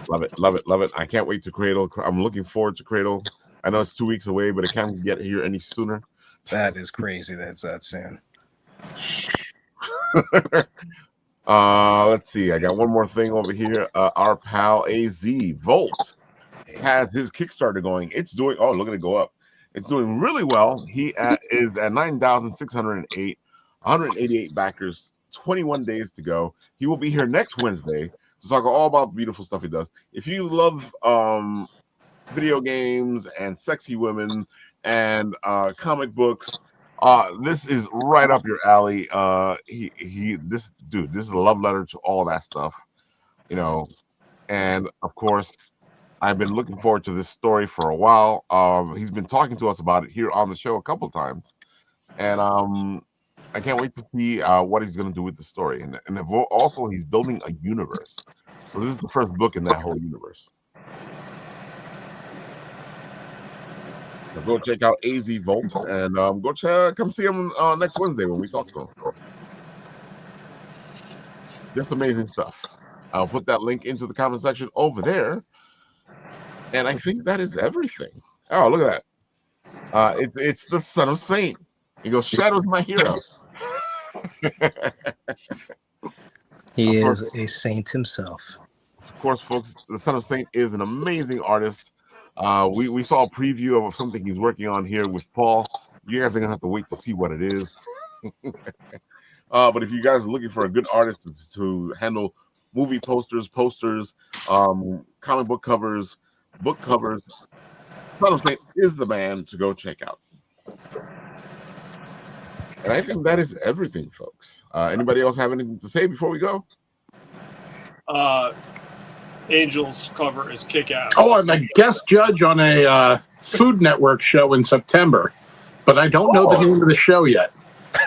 Love it. I can't wait to Cradle. I'm looking forward to Cradle. I know it's 2 weeks away, but it can't get here any sooner. That is crazy that it's that soon. Let's see. I got one more thing over here. Our pal AZ Volt has his Kickstarter going. It's doing. Oh, look at it go up. It's doing really well. He is at 9,608, 188 backers, 21 days to go. He will be here next Wednesday to talk all about the beautiful stuff he does. If you love video games and sexy women and comic books, this is right up your alley. This is a love letter to all that stuff, and of course, I've been looking forward to this story for a while. He's been talking to us about it here on the show a couple of times, and I can't wait to see what he's going to do with the story. And also, he's building a universe. So this is the first book in that whole universe. So go check out AZ Volt and come see him next Wednesday when we talk to him. Just amazing stuff. I'll put that link into the comment section over there. And I think that is everything. Oh, look at that. It's the Son of Saint. He goes, Shadow's my hero. He is a saint himself. Of course, folks, the Son of Saint is an amazing artist. We saw a preview of something he's working on here with Paul. You guys are going to have to wait to see what it is. But if you guys are looking for a good artist to handle movie posters, comic book covers, book covers, Son of Saint is the man to go check out. And I think that is everything, folks. Anybody else have anything to say before we go? Angel's cover is kick-ass. Oh, I'm a guest judge on a Food Network show in September, but I don't know the name of the show yet.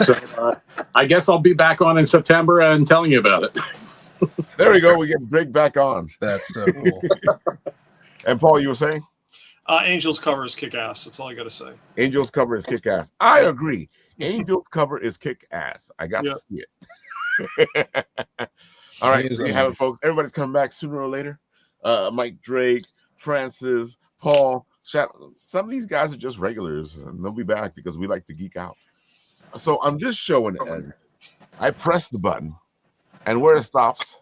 So I guess I'll be back on in September and telling you about it. There we go. We get Greg back on. That's so cool. And Paul, you were saying? Angel's cover is kick-ass. That's all I got to say. Angel's cover is kick-ass. I agree. Angel's cover is kick-ass. I got to see it. All right, there you have it, folks. Everybody's coming back sooner or later. Mike Drake, Francis, Paul, Shadow. Some of these guys are just regulars, and they'll be back because we like to geek out. So on this show and end, I press the button, and where it stops